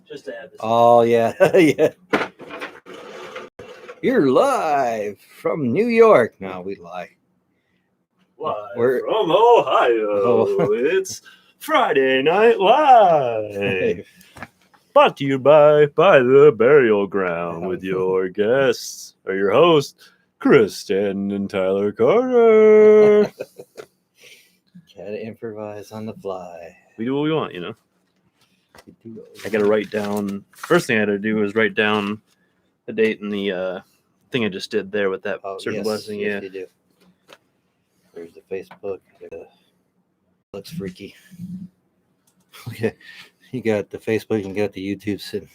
Just to have this. Oh, yeah. Yeah. You're live from New York. No, we lie. Live We're- from Ohio. Oh. It's Friday Night Live. Brought to you by the Burial Ground with your guests or your host, Kristen and Tyler Carter. Gotta improvise on the fly. We do what we want, you know. I gotta write down. First thing I had to do was write down the date and the thing I just did there with that certain blessing. Yes, Yeah. you do. There's the Facebook. Looks freaky. Okay, you got the Facebook and you got the YouTube sitting.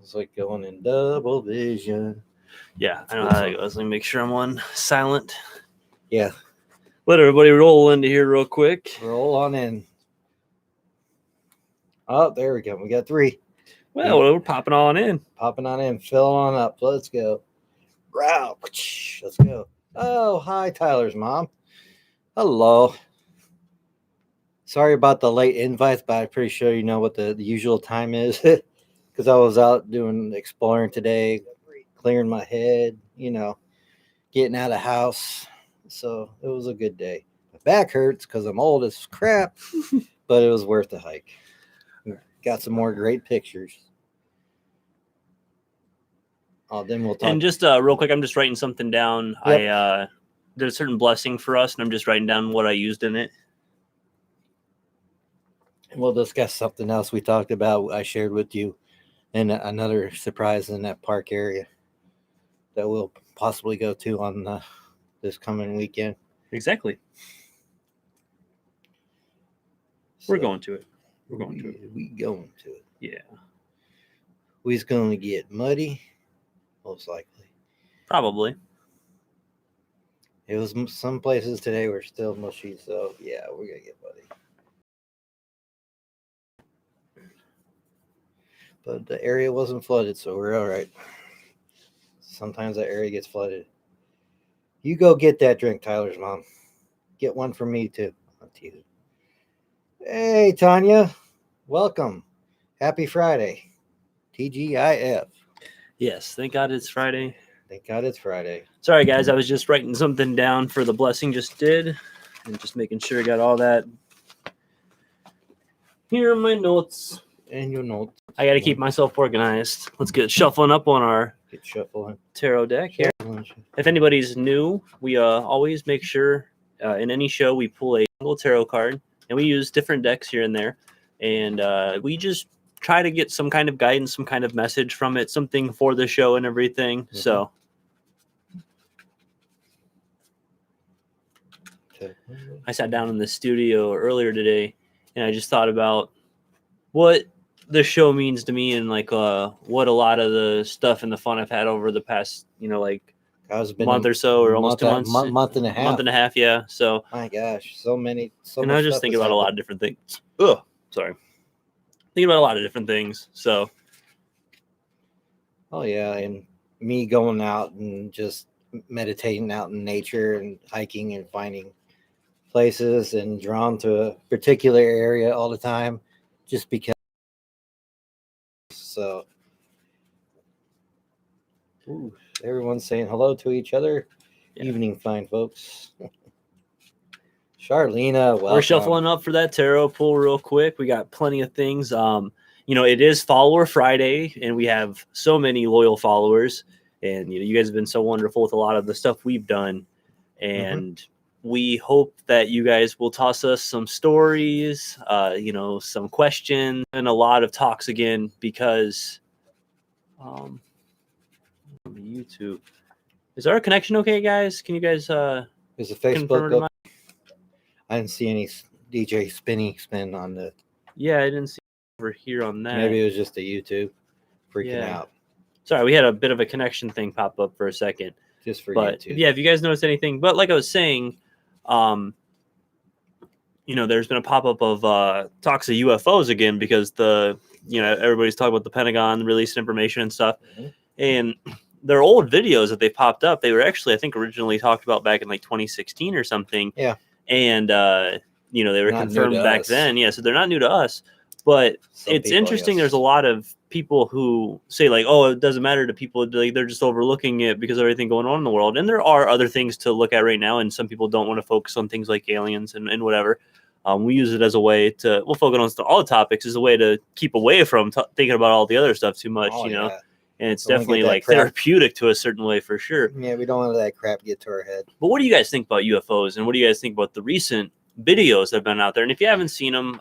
It's like going in double vision. Yeah, I know how that goes. Let me make sure I'm on silent. Yeah, Let everybody roll into here real quick. roll on in. Oh, there we go. We got 3. Well, we're popping on in. Popping on in, filling on up. Let's go. Growl. Let's go. Oh, hi, Tyler's mom. Hello. Sorry about the late invites, but I'm pretty sure you know what the usual time is. Because I was out doing exploring today, clearing my head, getting out of the house. So it was a good day. My back hurts because I'm old as crap, but it was worth the hike. Got some more great pictures. Oh, then we'll talk. And just real quick, I'm just writing something down. Yep. I did a certain blessing for us, and I'm just writing down what I used in it. We'll discuss something else we talked about. I shared with you, and another surprise in that park area that we'll possibly go to on this coming weekend. Exactly. We're So, going to it. We're going to it. We going to it. Yeah. We's going to get muddy, most likely. Probably. It was some places today were still mushy, so yeah, we're gonna get muddy. But the area wasn't flooded, so we're all right. Sometimes that area gets flooded. You go get that drink, Tyler's mom. Get one for me too. I'm teasing. Hey, Tanya. Welcome. Happy Friday. TGIF. Yes. Thank God it's Friday. Thank God it's Friday. Sorry, guys. I was just writing something down for the blessing just did, and just making sure I got all that. Here are my notes. And your notes. I got to keep myself organized. Let's get shuffling up on our Get shuffling. tarot deck here. If anybody's new, we always make sure in any show we pull a single tarot card, and we use different decks here and there, and we just try to get some kind of guidance, some kind of message from it, something for the show and everything. Mm-hmm. So I sat down in the studio earlier today, and I just thought about what the show means to me, and like what a lot of the stuff and the fun I've had over the past, month or so, or almost 2 months, month and a half. month and a half, yeah. So My gosh, so many. and I was just thinking about a lot of different things. Ugh, sorry. Thinking about a lot of different things. So Oh yeah, and me going out and just meditating out in nature and hiking and finding places and drawn to a particular area all the time, just because. So, ooh, everyone's saying hello to each other. Yeah. Evening, fine folks. Charlena, welcome. we're shuffling up for that tarot pull real quick. We got plenty of things. It is Follower Friday, and we have so many loyal followers. And you guys have been so wonderful with a lot of the stuff we've done. And we hope that you guys will toss us some stories, some questions, and a lot of talks again, because YouTube. Is our connection okay, guys? Can you guys Is the confirm Facebook to up? I didn't see any DJ spin on the. Yeah, I didn't see over here on that. Maybe it was just a YouTube freaking Yeah. out. Sorry, we had a bit of a connection thing pop up for a second. Just for But YouTube. yeah, if you guys noticed anything, but like I was saying, there's been a pop up of talks of UFOs again, because everybody's talking about the Pentagon releasing information and stuff, and their old videos that they popped up, they were actually, I think, originally talked about back in like 2016 or something. Yeah. And they were Not new confirmed to back us. then. Yeah, so they're not new to us. But Some it's people, interesting. yes. There's a lot of people who say like, oh, it doesn't matter to people. Like, they're just overlooking it because of everything going on in the world. And there are other things to look at right now. And some people don't want to focus on things like aliens and whatever. We use it as a way to, we'll focus on all the topics as a way to keep away from thinking about all the other stuff too much, Oh, you know? yeah. And it's Don't wanna get definitely that like crap. therapeutic to a certain way for sure. Yeah, we don't want that crap get to our head. But what do you guys think about UFOs? And what do you guys think about the recent videos that have been out there? And if you haven't seen them,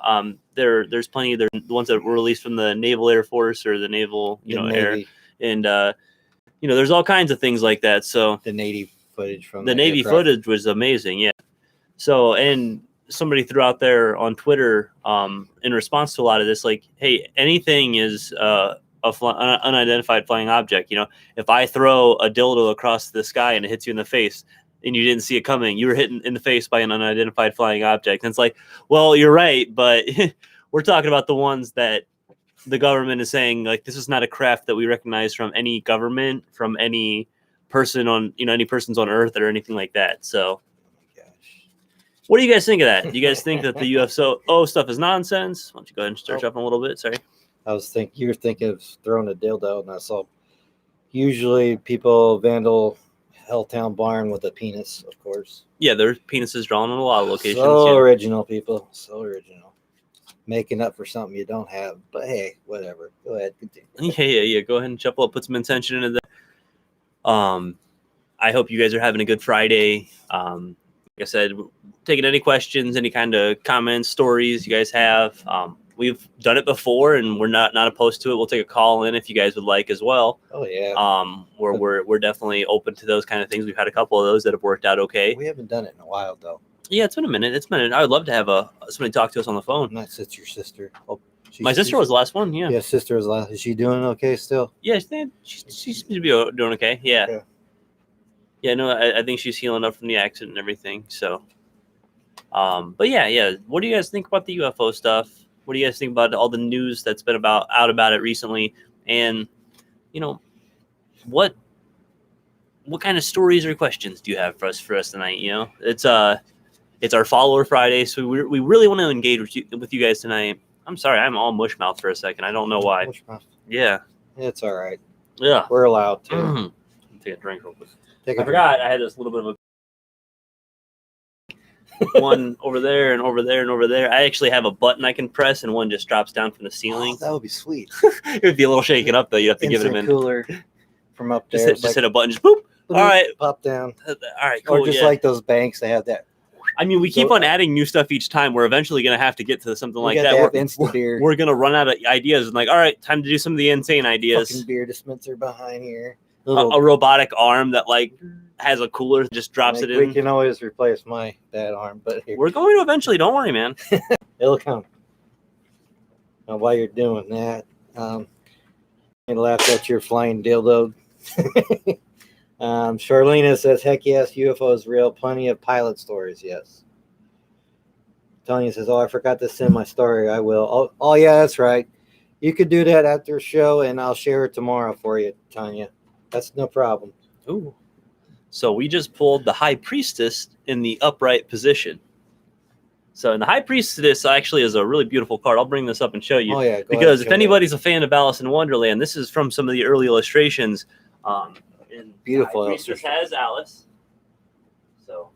there's plenty of the ones that were released from the Naval Air Force or the Naval, The Air. Navy, And, there's all kinds of things like that. So the Navy footage from the Navy aircraft. footage was amazing. Yeah. So, and somebody threw out there on Twitter in response to a lot of this, like, hey, anything is unidentified flying object. You know, if I throw a dildo across the sky and it hits you in the face and you didn't see it coming, you were hit in the face by an unidentified flying object. And it's like, well, you're right, but we're talking about the ones that the government is saying, like, this is not a craft that we recognize from any government, from any person on, any persons on Earth or anything like that. So what do you guys think of that? Do you guys think that the UFO stuff is nonsense? Why don't you go ahead and search up a little bit? Sorry. You were thinking of throwing a dildo, and I saw usually people vandal Helltown Barn with a penis, of course. Yeah, there's penises drawn in a lot of locations. So yeah. original, people. So original. Making up for something you don't have. But hey, whatever. Go ahead. Continue. Yeah. Go ahead and jump up, put some intention into that. I hope you guys are having a good Friday. Like I said, taking any questions, any kind of comments, stories you guys have. We've done it before, and we're not opposed to it. We'll take a call in if you guys would like as well. Oh yeah. We're definitely open to those kind of things. We've had a couple of those that have worked out okay. We haven't done it in a while though. Yeah, it's been a minute. I would love to have somebody talk to us on the phone. That's your sister. Oh, my sister was the last one. Yeah. Yeah, sister was last. Is she doing okay still? Yeah, she seems to be doing okay. Yeah. Yeah, no, I think she's healing up from the accident and everything. So, but yeah. What do you guys think about the UFO stuff? What do you guys think about all the news that's been out about it recently? And, what kind of stories or questions do you have for us tonight? It's our Follower Friday, so we really want to engage with you guys tonight. I'm sorry, I'm all mush mouth for a second. I don't know why. Mush mouth. Yeah, it's all right. Yeah, we're allowed to. Take a drink real quick. I forgot I had this little bit of a one over there and over there and over there. I actually have a button I can press, and one just drops down from the ceiling. Oh, that would be sweet. It would be a little shaken up though. You have to give it a minute. Cooler from up there. Just hit a button. Just boop. All right. Pop down. All right. Cool. Or just like those banks, they have that. I mean, we keep on adding new stuff each time. We're eventually going to have to get to something like that. We're going to run out of ideas and like, all right, time to do some of the insane ideas. Fucking beer dispenser behind here. A robotic arm that like has a cooler, just drops it in. We can always replace that arm, but here. We're going to eventually. Don't worry, man. It'll come. Now, while you're doing that, I laughed at your flying dildo. Charlena says, heck yes, UFO is real. Plenty of pilot stories, yes. Tanya says, I forgot to send my story. I will. Oh, yeah, that's right. You could do that after a show, and I'll share it tomorrow for you, Tanya. That's no problem. Ooh. So we just pulled the High Priestess in the upright position. So in the High Priestess actually is a really beautiful card. I'll bring this up and show you. Oh, yeah. Because if anybody's a fan of Alice in Wonderland, this is from some of the early illustrations. Beautiful. High Priestess has Alice. So.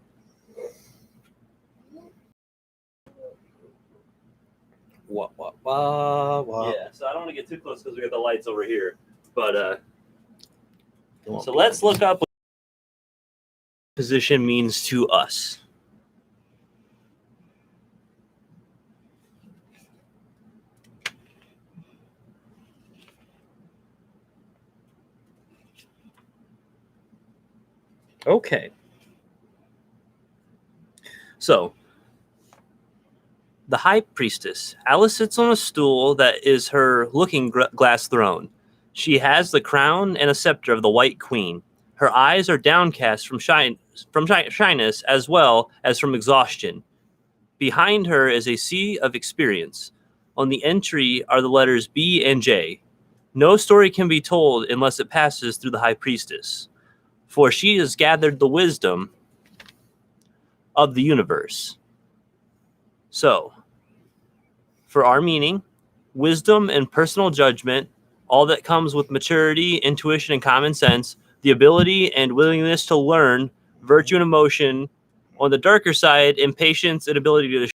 What? Yeah, so I don't want to get too close because we got the lights over here. But so let's look up what position means to us. Okay. So, the High Priestess. Alice sits on a stool that is her looking glass throne. She has the crown and a scepter of the White Queen. Her eyes are downcast from shyness as well as from exhaustion. Behind her is a sea of experience. On the entry are the letters B and J. No story can be told unless it passes through the High Priestess, for she has gathered the wisdom of the universe. So, for our meaning, wisdom and personal judgment, all that comes with maturity, intuition, and common sense, the ability and willingness to learn, virtue and emotion. On the darker side, impatience and ability to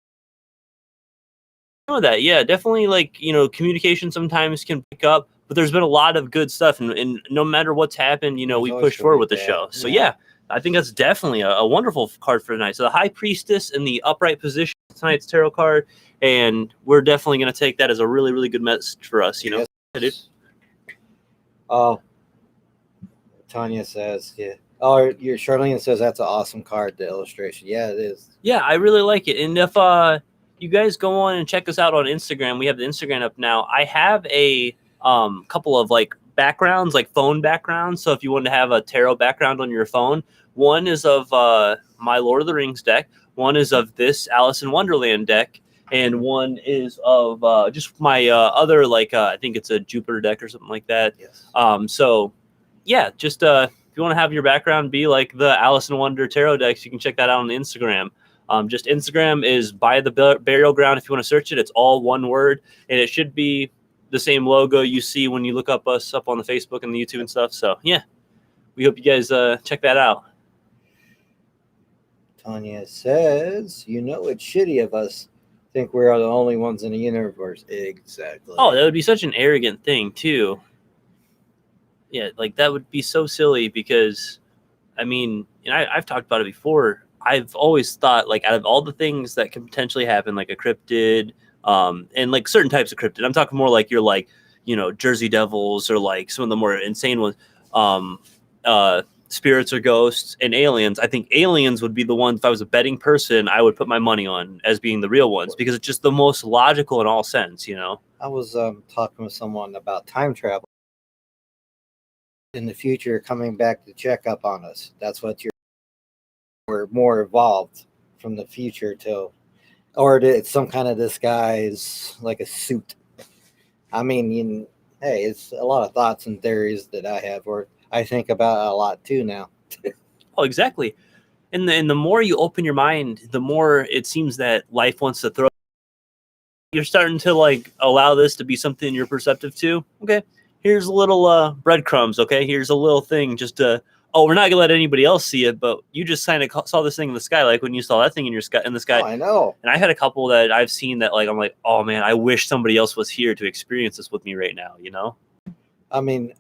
know that. Yeah, definitely. Like, communication sometimes can pick up, but there's been a lot of good stuff, and no matter what's happened, There's we always push gonna forward be with the bad. show. So Yeah. yeah, I think that's definitely a wonderful card for tonight. So the High Priestess in the upright position, tonight's tarot card, and we're definitely going to take that as a really, really good message for us. Yes. Yeah, dude. Oh, Tanya says, yeah. Oh, your Charlene says that's an awesome card, the illustration. Yeah, it is. Yeah, I really like it. And if you guys go on and check us out on Instagram, we have the Instagram up now. I have a couple of like backgrounds, like phone backgrounds. So if you want to have a tarot background on your phone, one is of my Lord of the Rings deck, one is of this Alice in Wonderland deck, and one is of just my other I think it's a Jupiter deck or something like that. Yes. So yeah, just if you want to have your background be like the Alice in Wonder tarot decks, you can check that out on Instagram. Just Instagram is By the Burial Ground. If you want to search it, it's all one word, and it should be the same logo you see when you look up us up on the Facebook and the YouTube and stuff. So yeah, we hope you guys check that out. Tanya says, it's shitty of us think we're the only ones in the universe. Exactly. Oh, that would be such an arrogant thing too. Yeah, like that would be so silly because, I mean, I've talked about it before. I've always thought, like, out of all the things that can potentially happen, like a cryptid, and like certain types of cryptid, I'm talking more like you're like, Jersey Devils or like some of the more insane ones, spirits or ghosts and aliens. I think aliens would be the ones, if I was a betting person, I would put my money on as being the real ones because it's just the most logical in all sense, I was talking with someone about time travel in the future coming back to check up on us. That's what we're more evolved from the future or it's some kind of disguise, like a suit. I mean, hey, it's a lot of thoughts and theories that I have, or I think about a lot too now. Oh, exactly. And the more you open your mind, the more it seems that life wants to throw. You're starting to like allow this to be something you're perceptive to. Okay, here's a little breadcrumbs. Okay, here's a little thing just to. Oh, we're not gonna let anybody else see it, but you just kind of saw this thing in the sky, like when you saw that thing in the sky. Oh, I know. And I had a couple that I've seen that like I'm like, oh man, I wish somebody else was here to experience this with me right now. I mean,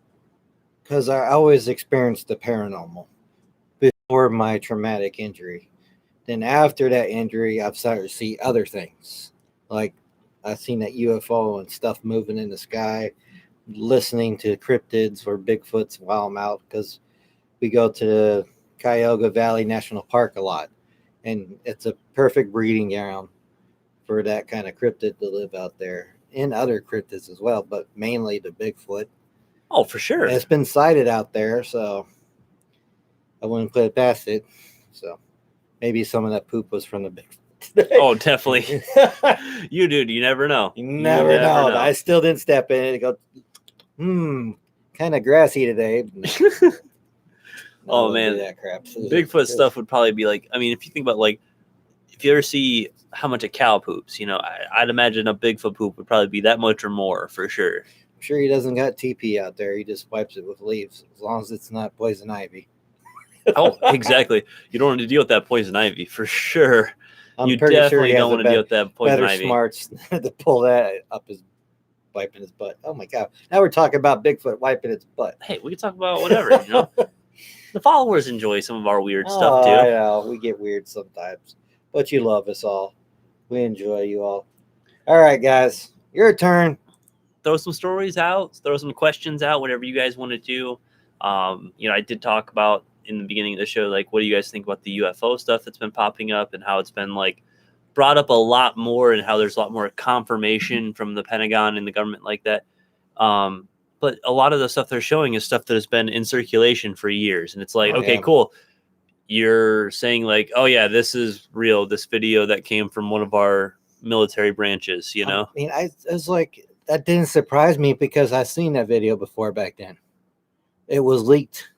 because I always experienced the paranormal before my traumatic injury. Then after that injury, I've started to see other things. Like I've seen that UFO and stuff moving in the sky, listening to cryptids or Bigfoots while I'm out, because we go to the Cuyahoga Valley National Park a lot. And it's a perfect breeding ground for that kind of cryptid to live out there, and other cryptids as well, but mainly the Bigfoot. Oh, for sure. And it's been sighted out there, so I wouldn't put it past it. So maybe some of that poop was from the Bigfoot. Oh, definitely. You never know. You never know. I still didn't step in it and go, kind of grassy today. Oh man, that crap. Bigfoot stuff would probably be like, I mean, if you think about like, if you ever see how much a cow poops, I'd imagine a Bigfoot poop would probably be that much or more for sure. I'm sure he doesn't got TP out there. He just wipes it with leaves, as long as it's not poison ivy. Oh, exactly. You don't want to deal with that poison ivy for sure. You definitely don't want to deal with that poison ivy. Smarts to pull that up his wiping his butt. Oh my god! Now we're talking about Bigfoot wiping its butt. Hey, we can talk about whatever. The followers enjoy some of our weird stuff too. I know we get weird sometimes, but you love us all. We enjoy you all. All right, guys, your turn. Throw some stories out. Throw some questions out. Whatever you guys want to do. I did talk about in the beginning of the show, like, what do you guys think about the UFO stuff that's been popping up and how it's been like brought up a lot more and how there's a lot more confirmation from the Pentagon and the government like that. But a lot of the stuff they're showing is stuff that has been in circulation for years. And it's like, okay, cool. You're saying like, oh yeah, this is real. This video that came from one of our military branches, I mean, I was like, that didn't surprise me because I've seen that video before back then. It was leaked.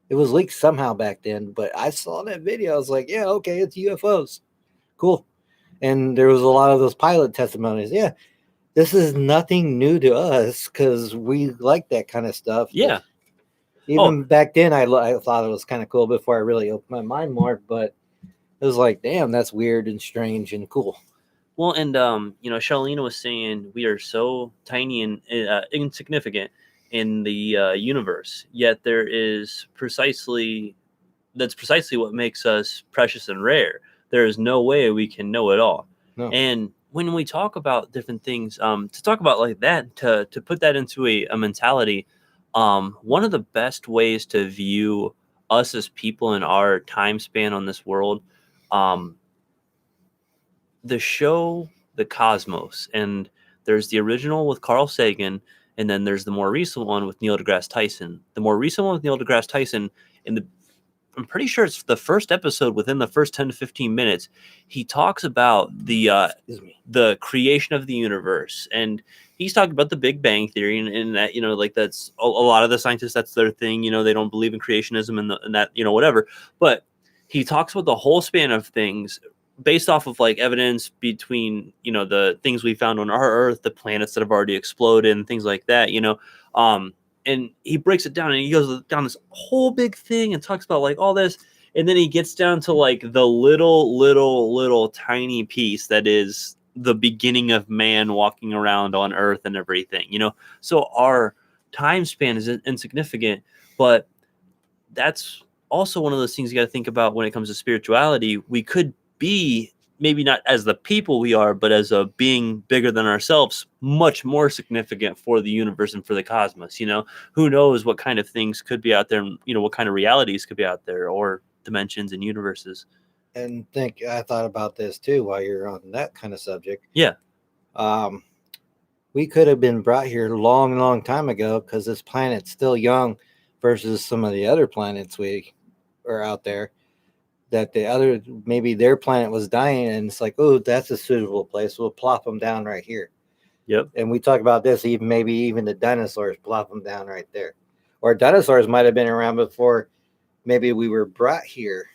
It was leaked somehow back then, but I saw that video. I was like, yeah, okay, it's UFOs. Cool. And there was a lot of those pilot testimonies. Yeah, this is nothing new to us because we like that kind of stuff. Yeah. Even back then, I thought it was kind of cool before I really opened my mind more. But it was like, damn, that's weird and strange and cool. Well, and Charlene was saying we are so tiny and insignificant in the universe, yet that's precisely what makes us precious and rare. There is no way we can know it all. No. And when we talk about different things, to talk about like that, to put that into a mentality, one of the best ways to view us as people in our time span on this world, um, the show The Cosmos, and there's the original with Carl Sagan, and then there's the more recent one with Neil deGrasse Tyson. The more recent one with Neil deGrasse Tyson, I'm pretty sure it's the first episode. Within the first 10 to 15 minutes, he talks about the creation of the universe, and he's talking about the Big Bang Theory, and that, like, that's a lot of the scientists, that's their thing. They don't believe in creationism and that, whatever. But he talks about the whole span of things based off of like evidence between the things we found on our Earth, the planets that have already exploded, and things like that. And he breaks it down, and he goes down this whole big thing and talks about like all this, and then he gets down to like the little tiny piece that is the beginning of man walking around on Earth and everything. So our time span is insignificant, but that's also one of those things you got to think about when it comes to spirituality. We could be, maybe not as the people we are, but as a being bigger than ourselves, much more significant for the universe and for the cosmos. Who knows what kind of things could be out there, and what kind of realities could be out there, or dimensions and universes. And I thought about this too while you're on that kind of subject. Yeah. We could have been brought here long time ago because this planet's still young versus some of the other planets we are out there. That maybe their planet was dying, and it's like, oh, that's a suitable place. We'll plop them down right here. Yep. And we talk about this, maybe even the dinosaurs, plop them down right there. Or dinosaurs might have been around before maybe we were brought here.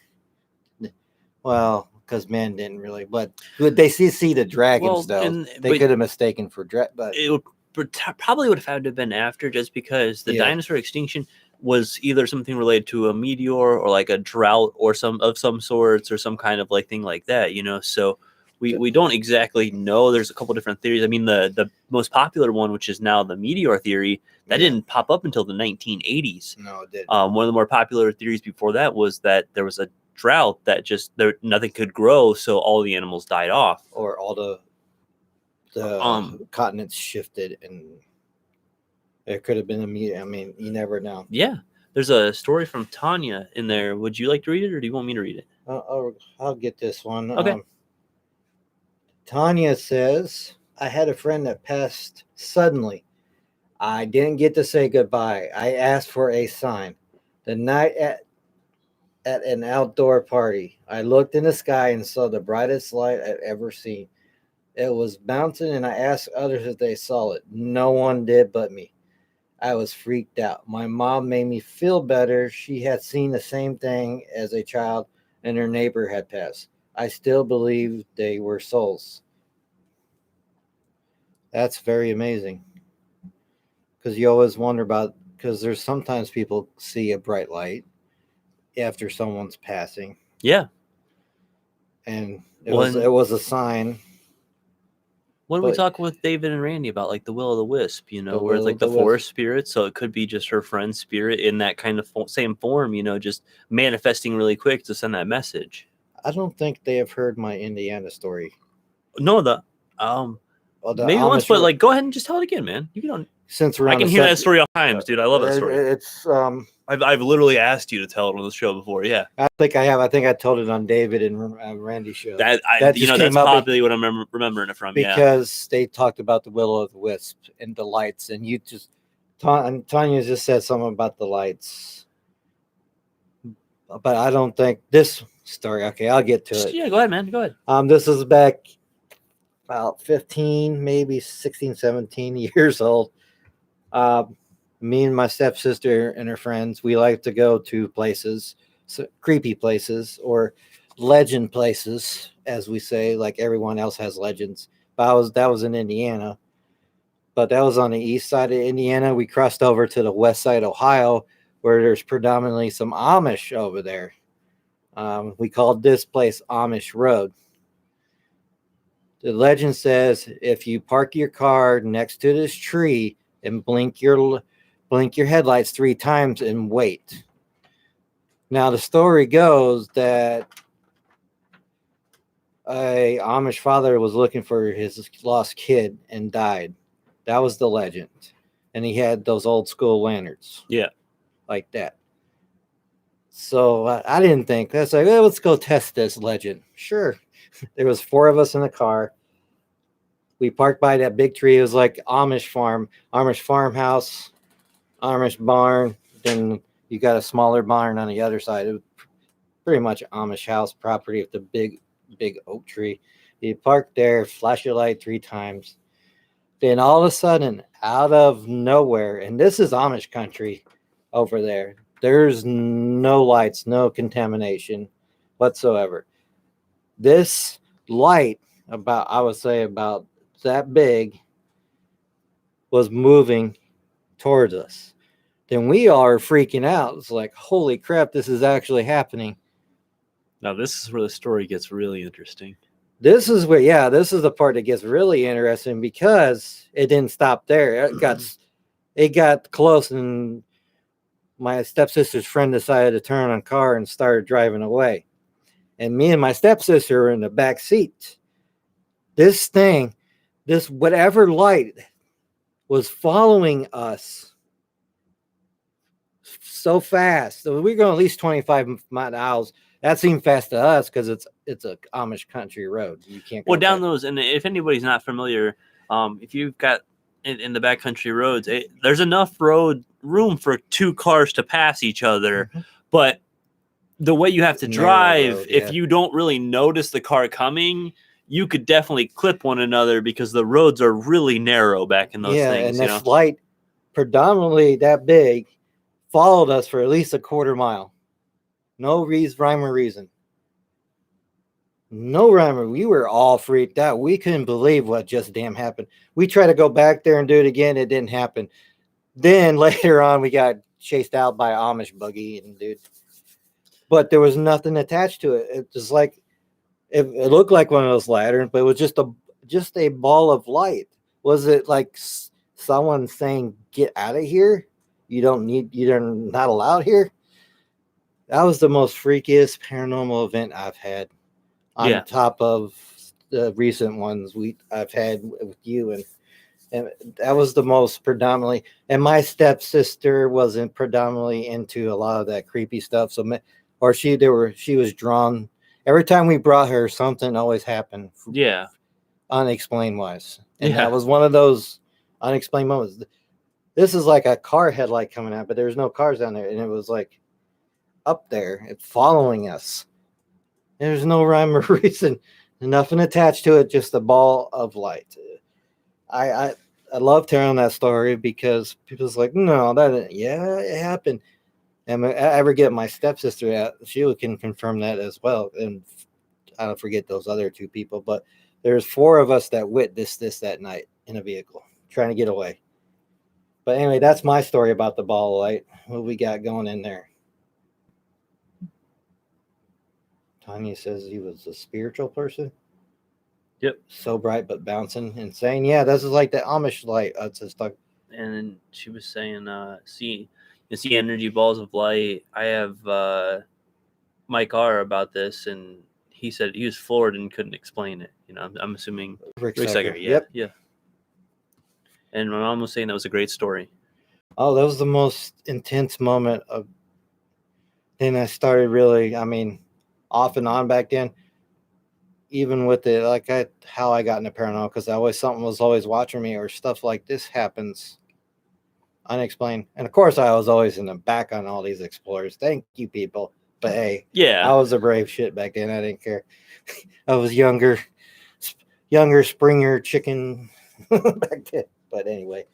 Well, because man didn't really, but they see the dragons, though. They could have mistaken for but it probably would have had to have been after, just because the dinosaur extinction was either something related to a meteor or like a drought or some sorts, or some kind of like thing like that, so we don't exactly know. There's a couple different theories. I mean, the most popular one, which is now the meteor theory, that didn't pop up until the 1980s. No, it didn't. One of the more popular theories before that was that there was a drought that just nothing could grow, so all the animals died off, or all the continents shifted, and it could have been a meteor. I mean, you never know. Yeah, there's a story from Tanya in there. Would you like to read it, or do you want me to read it? I'll get this one. Okay. Tanya says, I had a friend that passed suddenly. I didn't get to say goodbye. I asked for a sign. The night at an outdoor party, I looked in the sky and saw the brightest light I'd ever seen. It was bouncing, and I asked others if they saw it. No one did but me. I was freaked out. My mom made me feel better. She had seen the same thing as a child, and her neighbor had passed. I still believe they were souls. That's very amazing. Because you always wonder because there's sometimes people see a bright light after someone's passing. Yeah. And it was a sign. When we talk with David and Randy about like the Will-O-the-Wisp, where it's like the forest spirit, so it could be just her friend's spirit in that kind of same form, just manifesting really quick to send that message. I don't think they have heard my Indiana story. No, maybe Amish once, but like, go ahead and just tell it again, man. You can. Since we're I can hear that story all times, dude. I love that story. It's I've literally asked you to tell it on the show before. Yeah, I think I have. I think I told it on David and Randy's show. That's probably what I'm remembering it from. Because they talked about the Will-O-the-Wisp and the lights, and you just Tanya just said something about the lights, but I don't think this story. Okay, I'll get to it. Yeah, go ahead, man. Go ahead. This is back about 15, maybe 16, 17 years old. Me and my stepsister and her friends, we like to go to places, creepy places or legend places, as we say, like everyone else has legends. But that was in Indiana. but that was on the east side of Indiana. We crossed over to the west side of Ohio, where there's predominantly some Amish over there. We called this place Amish Road. The legend says if you park your car next to this tree and blink your headlights 3 times and wait. Now the story goes that a Amish father was looking for his lost kid and died. That was the legend. And he had those old school lanterns. Yeah. Like that. So I didn't think that's like, well, let's go test this legend. Sure. There was 4 of us in the car. We parked by that big tree. It was like Amish farmhouse, Amish barn. Then you got a smaller barn on the other side. It was pretty much Amish house property with the big oak tree. You park there, flash your light 3 times. Then all of a sudden, out of nowhere, and this is Amish country over there. There's no lights, no contamination whatsoever. This light, I would say about that big, was moving towards us. Then we are freaking out. It's like, holy crap, this is actually happening. Now this is where the story gets really interesting. This is the part that gets really interesting because it didn't stop there. It got close, and my stepsister's friend decided to turn on car and started driving away. And me and my stepsister were in the back seat. This whatever light was following us so fast. So we're going at least 25 miles. That seemed fast to us because it's a Amish country road. You can't go down those. And if anybody's not familiar, if you've got in the backcountry roads, there's enough room for 2 cars to pass each other. Mm-hmm. But the way you have to drive, if you don't really notice the car coming, you could definitely clip one another because the roads are really narrow back in those things. And this light, predominantly that big, followed us for at least a quarter mile. No rhyme or reason. No rhyme or we were all freaked out. We couldn't believe what just damn happened. We tried to go back there and do it again. It didn't happen. Then later on, we got chased out by Amish buggy and dude. But there was nothing attached to it. It was like it looked like one of those lanterns, but it was just a ball of light. Was it like someone saying, "Get out of here"? You're not allowed here. That was the most freakiest paranormal event I've had, on top of the recent ones I've had with you, and that was the most predominantly. And my stepsister wasn't predominantly into a lot of that creepy stuff, she was drawn. Every time we brought her, something always happened. Yeah, unexplained wise, and that was one of those unexplained moments. This is like a car headlight coming out, but there's no cars down there. And it was like up there, it's following us. There's no rhyme or reason, nothing attached to it, just a ball of light. I love telling that story because people's like, no, it happened. And I ever get my stepsister out, she can confirm that as well. And I don't forget those other 2 people, but there's 4 of us that witnessed this that night in a vehicle trying to get away. But anyway, that's my story about the ball of light. What we got going in there? Tanya says he was a spiritual person. Yep. So bright but bouncing and saying, yeah, this is like the Amish light. And then she was saying, see energy balls of light. I have Mike R about this, and he said he was floored and couldn't explain it. I'm assuming Rick Secker. Yeah. And my mom was saying that was a great story. Oh, that was the most intense moment of. Then I started really, off and on back then. Even with it, how I got into paranormal, because something was always watching me, or stuff like this happens unexplained. And of course, I was always in the back on all these explorers. Thank you, people. But hey, I was a brave shit back then. I didn't care. I was younger Springer chicken back then. But anyway,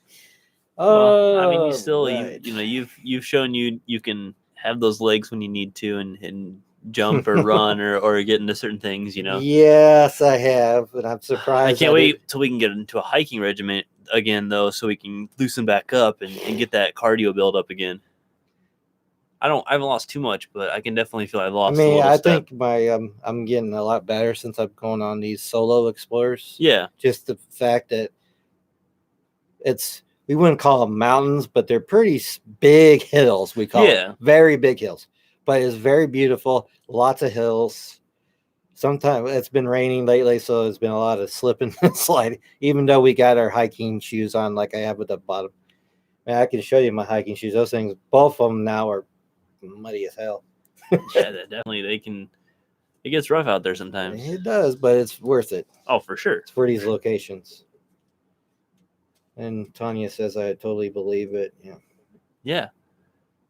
you still you've shown you can have those legs when you need to and jump or run or get into certain things. Yes, I have, and I'm surprised. I can't wait till we can get into a hiking regiment again though, so we can loosen back up and get that cardio build up again. I haven't lost too much, but I can definitely feel I've lost a little I step. think I'm getting a lot better since I've gone on these solo explorers. Yeah. Just the fact that we wouldn't call them mountains, but they're pretty big hills. We call them very big hills, but it's very beautiful. Lots of hills. Sometimes it's been raining lately, so there's been a lot of slipping and sliding. Even though we got our hiking shoes on, like I have at the bottom. Man, I can show you my hiking shoes. Those things, both of them now are muddy as hell. Yeah, definitely. It gets rough out there sometimes. It does, but it's worth it. Oh, for sure. It's for these locations. And Tanya says I totally believe it. Yeah. Yeah.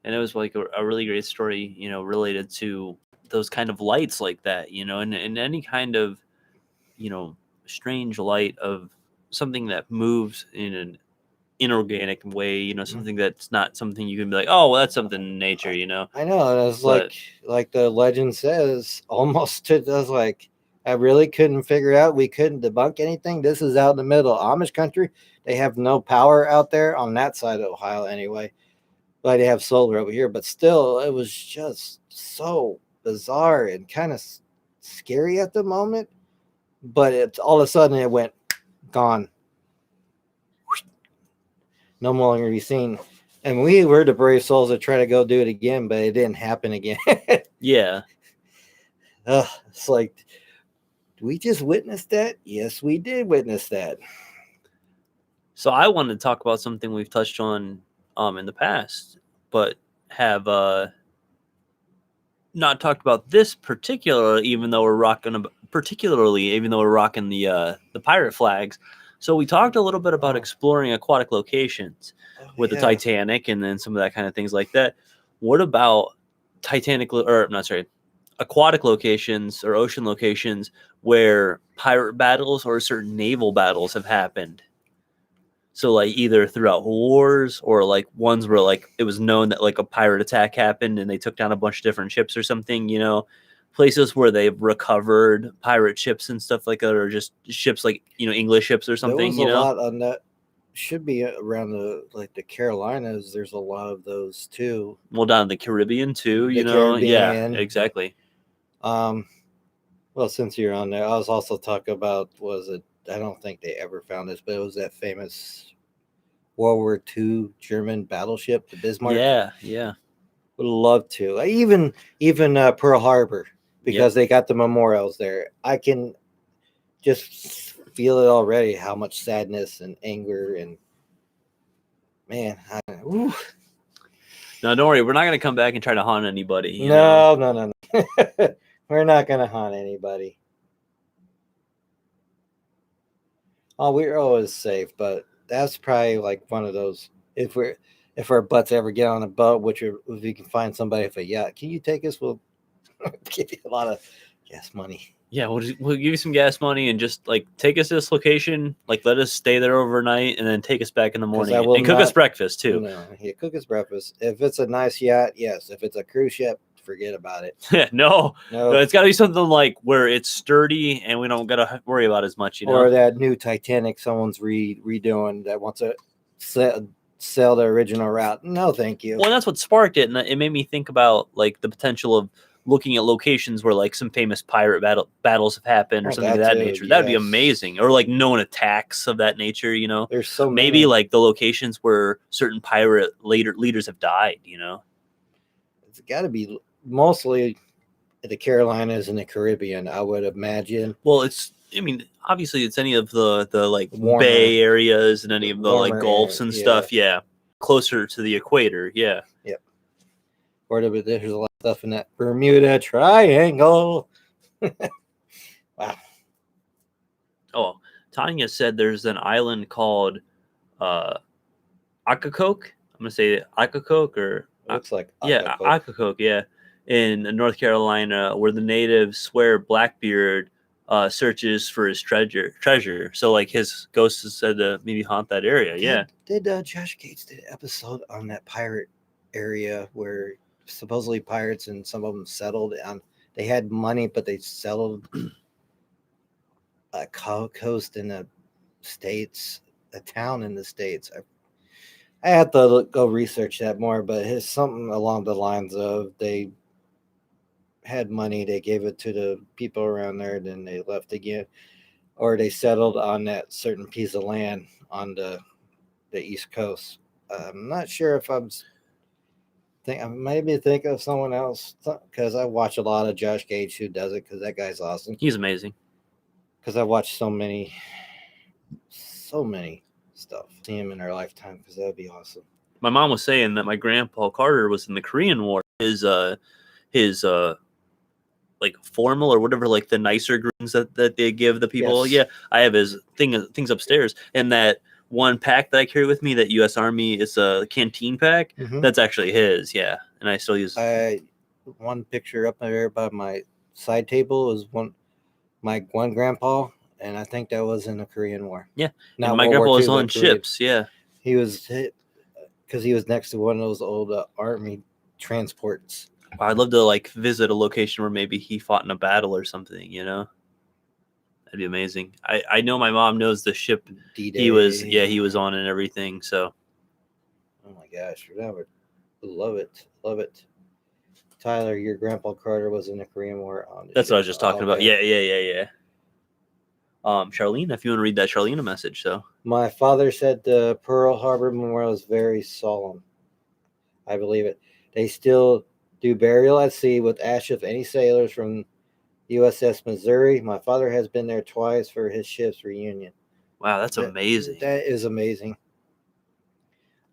And it was like a really great story, related to those kind of lights like that, and any kind of, strange light of something that moves in an inorganic way, something that's not something you can be like, oh, well, that's something in nature, I know. And it's like the legend says, almost it does like, I really couldn't figure out. We couldn't debunk anything. This is out in the middle of Amish country. They have no power out there on that side of Ohio anyway. But they have solar over here. But still, it was just so bizarre and kind of scary at the moment. But it's all of a sudden it went gone. No longer to be seen. And we were the brave souls that try to go do it again, but it didn't happen again. Yeah. It's like, we just witnessed that? Yes, we did witness that. So I wanted to talk about something we've touched on in the past, but have not talked about this particularly, even though we're rocking the pirate flags. So we talked a little bit about exploring aquatic locations with the Titanic and then some of that kind of things like that. What about aquatic locations or ocean locations where pirate battles or certain naval battles have happened? So like either throughout wars or like ones where like it was known that like a pirate attack happened and they took down a bunch of different ships or something, places where they've recovered pirate ships and stuff like that, or just ships like, English ships or something, There was a lot on that. Should be around the Carolinas. There's a lot of those too. Well, down in the Caribbean too, Yeah, exactly. Well, since you're on there, I was also talking about, I don't think they ever found this, but it was that famous World War II German battleship, the Bismarck. Yeah. Would love to. Even Pearl Harbor, because they got the memorials there. I can just feel it already, how much sadness and anger and man. No, don't worry. We're not going to come back and try to haunt anybody. No. We're not going to haunt anybody. Oh, we're always safe, but that's probably like one of those. If our butts ever get on a boat, if we can find somebody with a yacht, can you take us? We'll give you a lot of gas money. Yeah, we'll give you some gas money and just like take us to this location, like let us stay there overnight, and then take us back in the morning and cook us breakfast too. No, cook us breakfast. If it's a nice yacht, yes. If it's a cruise ship, forget about it. No, it's got to be something like where it's sturdy and we don't got to worry about as much, Or that new Titanic someone's redoing that wants to sell the original route. No, thank you. Well, that's what sparked it, and it made me think about like the potential of looking at locations where like some famous pirate battles have happened or something of that nature. That'd be amazing. Or like known attacks of that nature, There's so maybe many. Like the locations where certain pirate leaders have died, It's got to be mostly the Carolinas and the Caribbean, I would imagine. Well, obviously it's any of the like warmer, bay areas and any of the like gulfs and stuff. Yeah. Closer to the equator. Yeah. Yep. Or there's a lot of stuff in that Bermuda Triangle. Wow. Oh, Tanya said there's an island called Ocracoke. I'm going to say Ocracoke or looks like Ocracoke. Yeah, Ocracoke, yeah. In North Carolina, where the natives swear Blackbeard searches for his treasure. So like his ghost is said to maybe haunt that area. Did Josh Gates did an episode on that pirate area where supposedly pirates and some of them settled on? They had money, but they settled a coast in the States. a town in the States. I have to go research that more, but it's something along the lines of they had money, they gave it to the people around there, then they left again, or they settled on that certain piece of land on the East Coast. I'm not sure if I maybe think of someone else because I watch a lot of Josh Gage who does it because that guy's awesome. He's amazing. Because I watched so many stuff. See him in our lifetime because that would be awesome. My mom was saying that my grandpa Carter was in the Korean War. His like formal or whatever, like the nicer greens that they give the people. Yes. Yeah, I have his things upstairs, and that one pack that I carry with me, that U.S. Army, is a canteen pack. Mhm. That's actually his. Yeah, and I still use. One picture up there by my side table is my one grandpa, and I think that was in the Korean War. Yeah, Not and my World grandpa War was II, on ships. Yeah, he was hit because he was next to one of those old army transports. wow, I'd love to like visit a location where maybe he fought in a battle or something. You know, that'd be amazing. I know my mom knows the ship D-Day. he was on and everything. So, oh my gosh, love it. Tyler, your grandpa Carter was in the Korean War. That's what I was just talking about. Yeah. Charlene, if you want to read that Charlene message, so. My father said the Pearl Harbor Memorial is very solemn. I believe it. They still do burial at sea with ashes of any sailors from USS Missouri. My father has been there twice for his ship's reunion. Wow, that's amazing. That is amazing.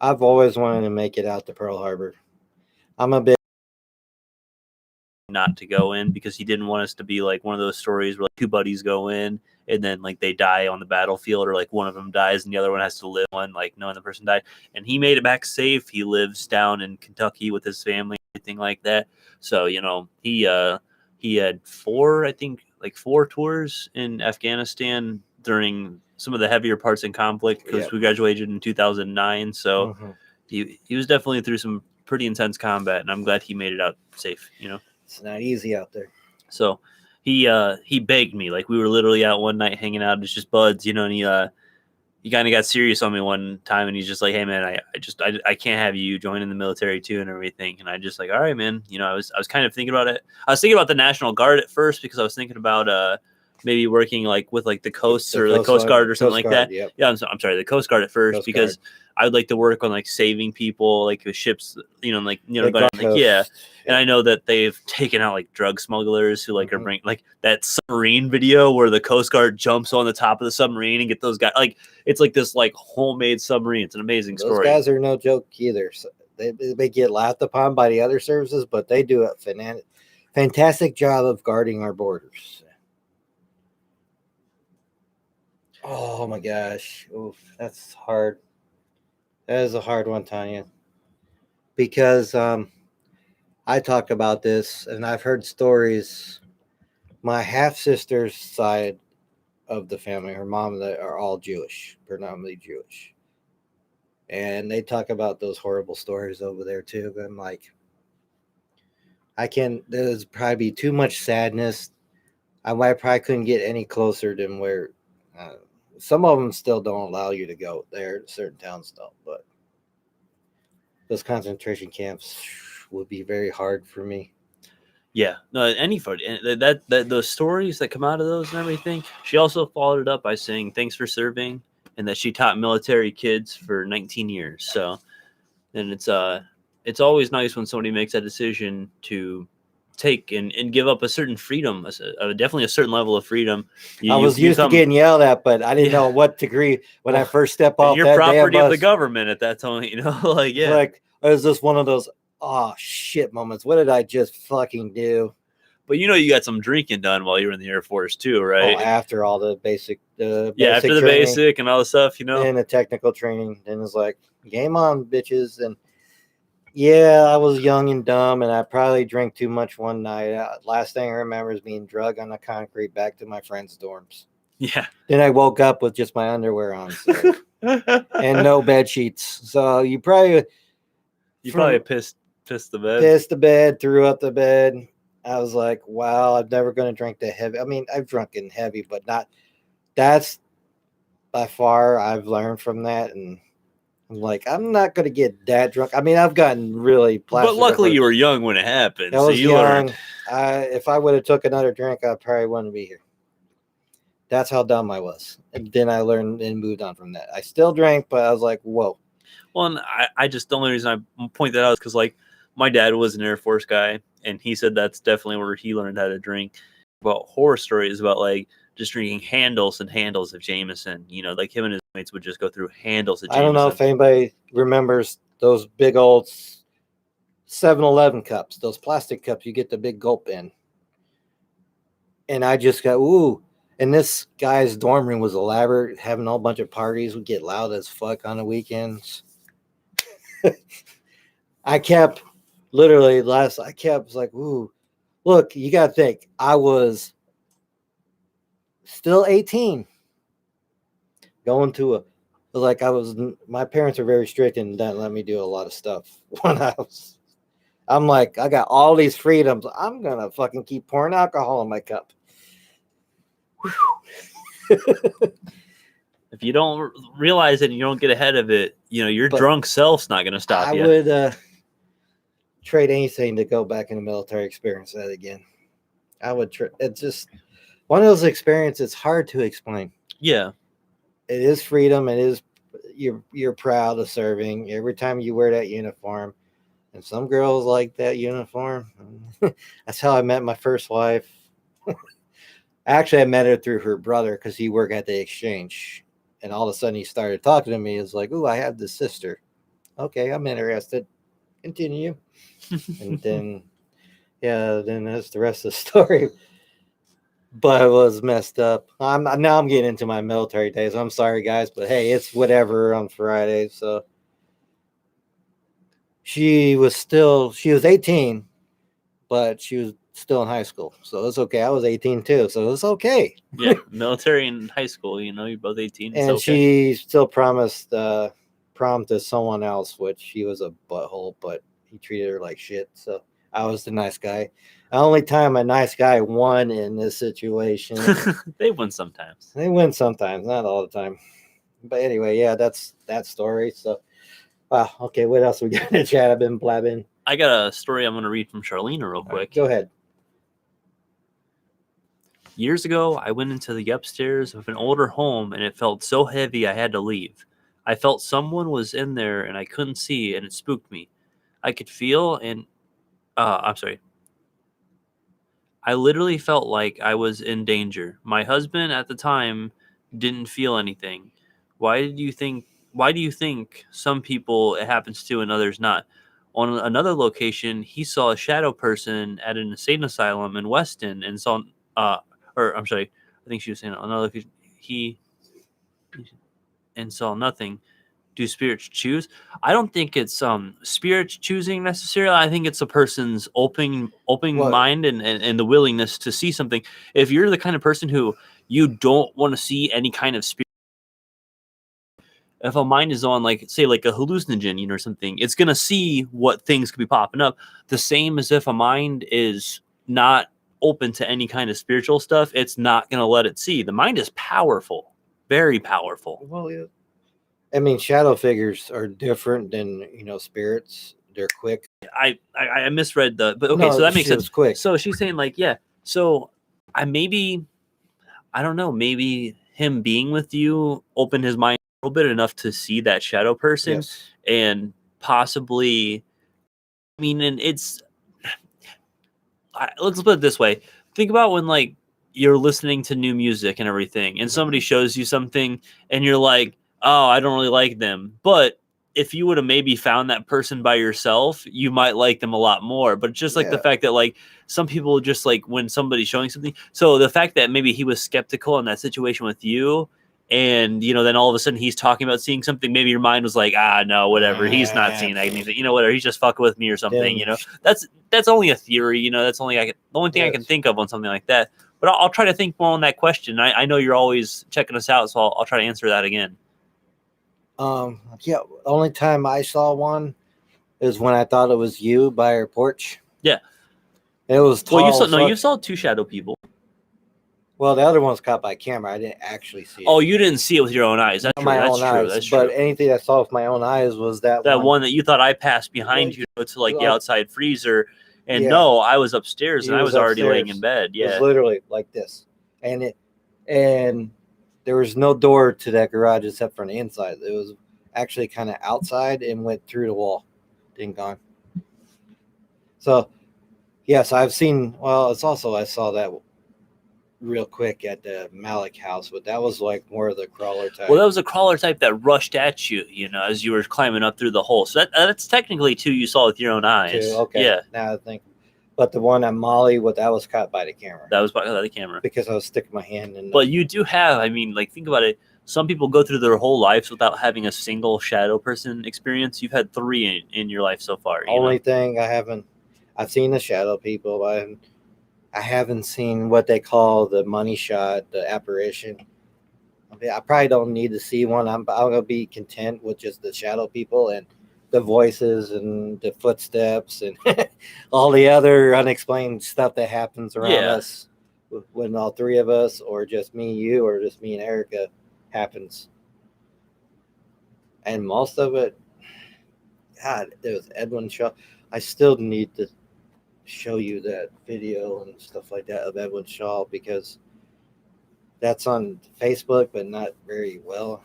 I've always wanted to make it out to Pearl Harbor. I'm a bit not to go in because he didn't want us to be like one of those stories where like two buddies go in and then like they die on the battlefield, or like one of them dies and the other one has to live on, like knowing the person died. And he made it back safe. He lives down in Kentucky with his family, everything like that. So, you know, he had four tours in Afghanistan during some of the heavier parts in conflict, because we graduated in 2009. So he was definitely through some pretty intense combat, and I'm glad he made it out safe, you know. It's not easy out there. So he begged me, like we were literally out one night hanging out, it's just buds, you know, and he kind of got serious on me one time, and he's just like, hey man, I can't have you join in the military too and everything. And I just like, all right, man, you know, I was kind of thinking about it. I was thinking about the National Guard at first, because I was thinking about maybe working like with like the coasts or the Coast Guard or something like that. Yep. Yeah, I'm sorry, the Coast Guard at first, Coast because Guard. I would like to work on like saving people, like with ships, you know, like, you know, The going, like, yeah. And I know that they've taken out like drug smugglers who like are bringing like that submarine video where the Coast Guard jumps on the top of the submarine and get those guys. Like it's like this like homemade submarine. It's an amazing story. Those guys are no joke either. So they get laughed upon by the other services, but they do a fantastic job of guarding our borders. Oh my gosh. Oof, that's hard. That is a hard one, Tanya. Because I talk about this and I've heard stories. My half-sister's side of the family, her mom, that are all Jewish, predominantly Jewish. And they talk about those horrible stories over there too. I'm like, there's probably too much sadness. I probably couldn't get any closer than where some of them still don't allow you to go there. Certain towns don't, but those concentration camps would be very hard for me. Yeah, no, anybody, and that those stories that come out of those and everything. She also followed it up by saying thanks for serving, and that she taught military kids for 19 years. So, and it's always nice when somebody makes that decision to take and give up a certain freedom, definitely a certain level of freedom. I was used to getting yelled at, but I didn't know what degree when I first stepped off. You're property of the government at that time, you know. Like, yeah, like it was just one of those oh shit moments. What did I just fucking do? But you know, you got some drinking done while you were in the Air Force too, right? Oh, after all the basic, after the basic and all the stuff, you know, and the technical training, then it's like game on, bitches. And yeah, I was young and dumb, and I probably drank too much one night. Last thing I remember is being drugged on the concrete back to my friend's dorms. Yeah. Then I woke up with just my underwear on, so, and no bed sheets. So you probably pissed the bed. Pissed the bed, threw up the bed. I was like, wow, I'm never going to drink that heavy. I mean, I've drunken heavy, but not. That's by far I've learned from that, and I'm like, I'm not gonna get that drunk. I mean, I've gotten really But plastered luckily, over. you were young when it happened, I so was you learned. young. If I would have took another drink, I probably wouldn't be here. That's how dumb I was. And then I learned and moved on from that. I still drank, but I was like, whoa. Well, and I just the only reason I point that out is because like my dad was an Air Force guy, and he said that's definitely where he learned how to drink. About horror stories about like just drinking handles and handles of Jameson. You know, like him and his mates would just go through handles of I don't know Jameson. if anybody remembers those big old 7-Eleven cups, those plastic cups you get the big gulp in. And I just got, ooh. And this guy's dorm room was elaborate, having a whole bunch of parties. We get loud as fuck on the weekends. I kept was like, ooh, look, you got to think, I was still 18 going to my parents are very strict and didn't let me do a lot of stuff when I'm like, I got all these freedoms. I'm going to fucking keep pouring alcohol in my cup. If you don't realize it and you don't get ahead of it, you know, your But drunk self's not going to stop I you. would trade anything to go back in the military, experience that again. I would. It's just one of those experiences. It's hard to explain. Yeah. It is freedom. It is you're proud of serving every time you wear that uniform. And some girls like that uniform. That's how I met my first wife. Actually, I met her through her brother because he worked at the exchange. And all of a sudden he started talking to me. It's like, ooh, I have this sister. Okay, I'm interested. Continue. And then, yeah, then that's the rest of the story. But it was messed up. Now I'm getting into my military days. I'm sorry, guys, but hey, it's whatever on Friday. So she was 18, but she was still in high school. So it's okay. I was 18 too. So it's okay. Yeah. Military and high school, you know, you're both 18. It's And okay. she still promised prom to someone else, which he was a butthole, but he treated her like shit. So I was the nice guy. The only time a nice guy won in this situation. They win sometimes. They win sometimes, not all the time. But anyway, yeah, that's that story. So, wow. Okay, what else we got in the chat? I've been blabbing. I got a story I'm going to read from Charlene real quick. Right, go ahead. Years ago, I went into the upstairs of an older home and it felt so heavy I had to leave. I felt someone was in there and I couldn't see and it spooked me. I could feel and I'm sorry. I literally felt like I was in danger. My husband at the time didn't feel anything. Why do you think some people it happens to and others not? On another location, he saw a shadow person at an insane asylum in Weston and saw or I'm sorry, I think she was saying on another location he and saw nothing. Do spirits choose? I don't think it's spirits choosing necessarily. I think it's a person's open What? mind and the willingness to see something. If you're the kind of person who you don't want to see any kind of spirit, if a mind is on like say like a hallucinogen, you know, or something, it's gonna see what things could be popping up. The same as if a mind is not open to any kind of spiritual stuff, it's not gonna let it see. The mind is powerful, very powerful. Well, yeah. I mean, shadow figures are different than spirits. They're quick. I misread but okay, No, so that makes it was sense. quick. So she's saying like, yeah. So I don't know, maybe him being with you opened his mind a little bit enough to see that shadow person Yes. and possibly. I mean, and let's put it this way. Think about when like you're listening to new music and everything, and somebody shows you something, and you're like, "Oh, I don't really like them." But if you would have maybe found that person by yourself, you might like them a lot more. But just like the Yeah. fact that like some people just like when somebody's showing something. So the fact that maybe he was skeptical in that situation with you. And then all of a sudden he's talking about seeing something. Maybe your mind was like, no, whatever. He's not seeing anything. Whatever. He's just fucking with me or something. That's only a theory. That's only the only thing I can think of on something like that. But I'll try to think more on that question. I know you're always checking us out, so I'll try to answer that again. Yeah. Only time I saw one is when I thought it was you by our porch. Yeah. It was tall. Well, you saw two shadow people. Well, the other one was caught by camera. I didn't actually see it. Oh, you didn't see it with your own eyes. That's Not true. my That's own true. eyes, That's but true. anything I saw with my own eyes was that One that you thought I passed behind you to like the outside freezer, and Yeah. no, I was upstairs and He I was was already laying upstairs. in bed. It was Yeah. literally like this, and there was no door to that garage except for the inside. It was actually kind of outside and went through the wall, then gone. So, yes, I've seen. Well, it's also I saw that real quick at the Malik house, but that was like more of the crawler type. Well, that was a crawler type that rushed at you, you know, as you were climbing up through the hole. So that's technically two you saw with your own eyes. Okay. Yeah. Now I think, but the one at Molly, that was caught by the camera. That was by the camera. Because I was sticking my hand in. But you do have, I mean, like think about it. Some people go through their whole lives without having a single shadow person experience. You've had 3 in your life so far. Only thing I've seen the shadow people. I haven't seen what they call the money shot, the apparition. I probably don't need to see one. I'm gonna be content with just the shadow people and the voices and the footsteps and all the other unexplained stuff that happens around us when all 3 of us, or just me and you, or just me and Erica, happens. And most of it, God, there was Edwin Shaw. I still need to show you that video and stuff like that of Edwin Shaw, because that's on Facebook, but not very well.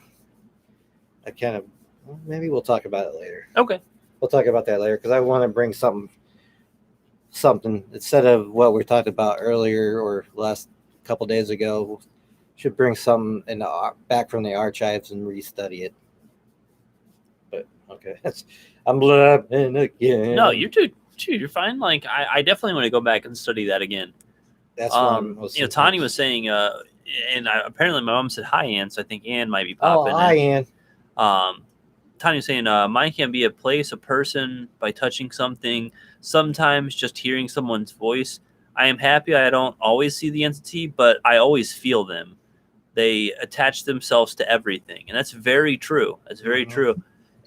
Maybe we'll talk about it later. Okay. We'll talk about that later, because I want to bring something instead of what we talked about earlier or last couple days ago. Should bring something back from the archives and restudy it. But okay, I'm blabbing again. No, you're fine. Like I definitely want to go back and study that again. That's Tanya was saying, and apparently my mom said hi, Ann. So I think Ann might be popping. Oh, hi, Ann. Tanya was saying, mine can be a place, a person, by touching something. Sometimes just hearing someone's voice. I am happy I don't always see the entity, but I always feel them. They attach themselves to everything, and that's very true. That's very true.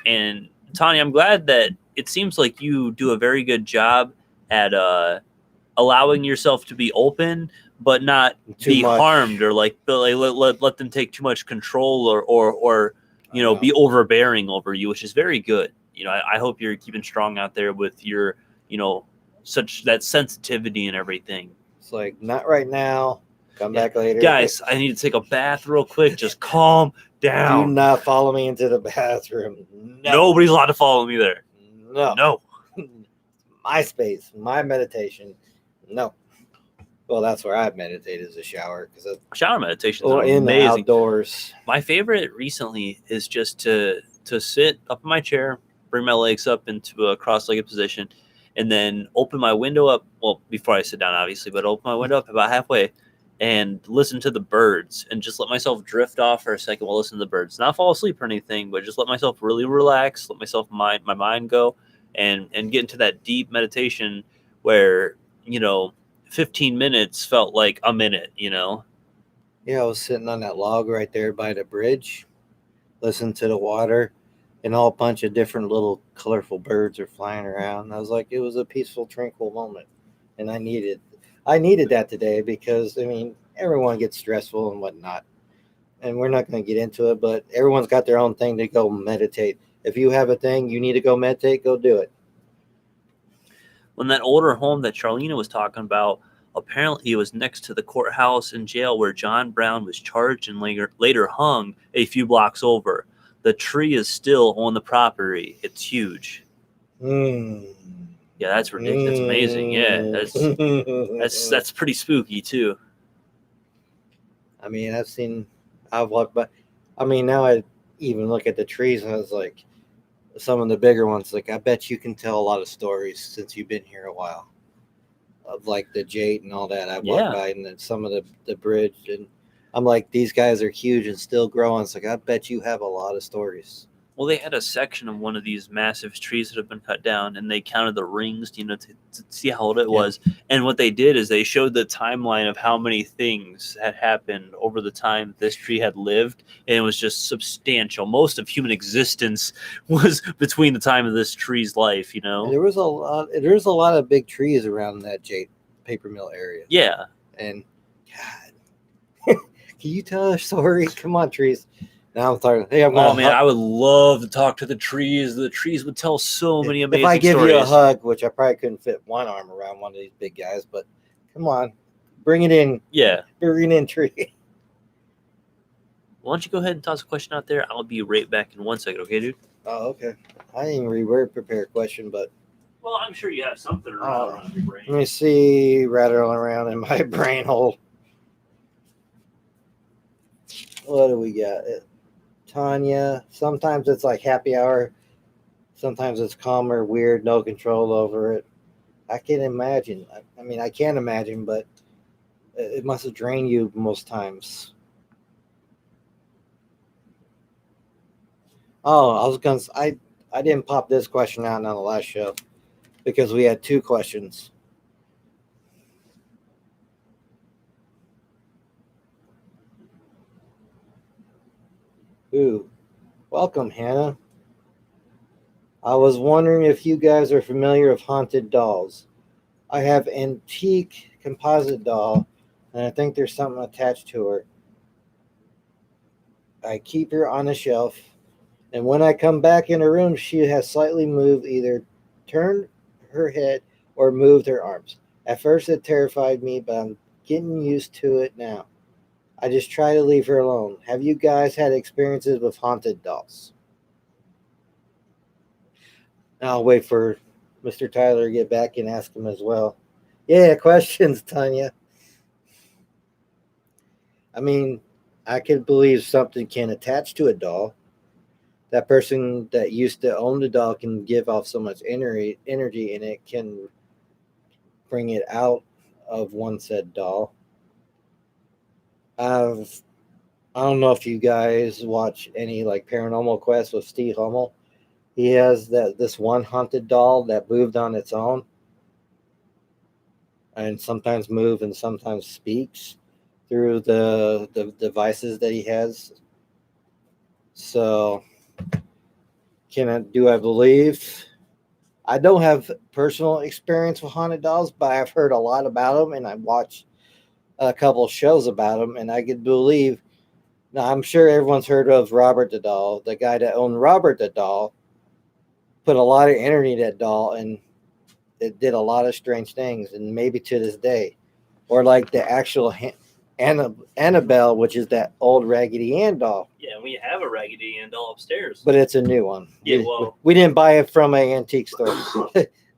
And Tanya, I'm glad that it seems like you do a very good job at allowing yourself to be open, but not be harmed, or like let them take too much control, or be overbearing over you, which is very good. I hope you're keeping strong out there with your such that sensitivity and everything. It's like, not right now. Come back later. Guys, I need to take a bath real quick. Just calm down. Do not follow me into the bathroom. No. Nobody's allowed to follow me there. No. My space, my meditation. No. Well, that's where I meditate, is a shower. Shower meditation is amazing. The outdoors. My favorite recently is just to sit up in my chair, bring my legs up into a cross-legged position, and then open my window up. Well, before I sit down, obviously, but open my window up about halfway and listen to the birds and just let myself drift off for a second while listening to the birds. Not fall asleep or anything, but just let myself really relax, let myself my mind go, and get into that deep meditation where, 15 minutes felt like a minute, Yeah, I was sitting on that log right there by the bridge, listening to the water, and a bunch of different little colorful birds are flying around. I was like, it was a peaceful, tranquil moment. And I needed that today, because everyone gets stressful and whatnot, and we're not going to get into it, but everyone's got their own thing to go meditate. If you have a thing you need to go meditate, go do it. When that older home that Charlena was talking about, apparently it was next to the courthouse and jail where John Brown was charged and later hung a few blocks over. The tree is still on the property. It's huge. Yeah, that's ridiculous. That's amazing. Yeah, that's pretty spooky too. I've walked by. Now I even look at the trees, and I was like, some of the bigger ones, like, I bet you can tell a lot of stories since you've been here a while, of like the jade and all that. I walked by, and then some of the bridge, and I'm like, these guys are huge and still growing. It's like, I bet you have a lot of stories. Well, they had a section of one of these massive trees that have been cut down, and they counted the rings, to see how old it was. And what they did is they showed the timeline of how many things had happened over the time this tree had lived, and it was just substantial. Most of human existence was between the time of this tree's life, And there was a lot of big trees around that jade paper mill area. Yeah. And God, Can you tell a story? Come on, trees. Now I'm talking. Hey, I'm Oh gonna. man, I would love to talk to the trees. The trees would tell so many amazing If I give stories. you a hug, which I probably couldn't fit one arm around one of these big guys, but come on, bring it in. Yeah. Bring it in, tree. Why don't you go ahead and toss a question out there? I'll be right back in 1 second, okay, dude? Oh, okay. I didn't even reword prepare a question, but Well, I'm sure you have something around your brain. let me see. Rattling around in my brain hole. What do we got? Tanya. Sometimes it's like happy hour. Sometimes it's calmer, weird, no control over it. I can imagine. I mean, I can't imagine, but it must have drained you most times. Oh, I was gonna. I didn't pop this question out on the last show because we had two questions. Ooh, welcome, Hannah. I was wondering if you guys are familiar with haunted dolls. I have antique composite doll, and I think there's something attached to her. I keep her on a shelf, and when I come back in her room, she has slightly moved, either turned her head or moved her arms. At first, it terrified me, but I'm getting used to it now. I just try to leave her alone. Have you guys had experiences with haunted dolls? I'll wait for Mr. Tylor to get back and ask him as well. Yeah, questions, Tanya. I mean, I could believe something can attach to a doll. That person that used to own the doll can give off so much energy, and it can bring it out of one said doll. I've I don't know if you guys watch any like Paranormal Quest with Steve Hummel. He has this one haunted doll that moved on its own, and sometimes move and sometimes speaks through the devices that he has. So, do I believe? I don't have personal experience with haunted dolls, but I've heard a lot about them, and I watched a couple of shows about them, and I could believe. Now, I'm sure everyone's heard of Robert the doll. The guy that owned Robert the doll put a lot of energy in that doll, and it did a lot of strange things, and maybe to this day. Or like the actual Annabelle, which is that old Raggedy Ann doll. Yeah, we have a Raggedy Ann doll upstairs. But it's a new one. Yeah, well, we didn't buy it from an antique store.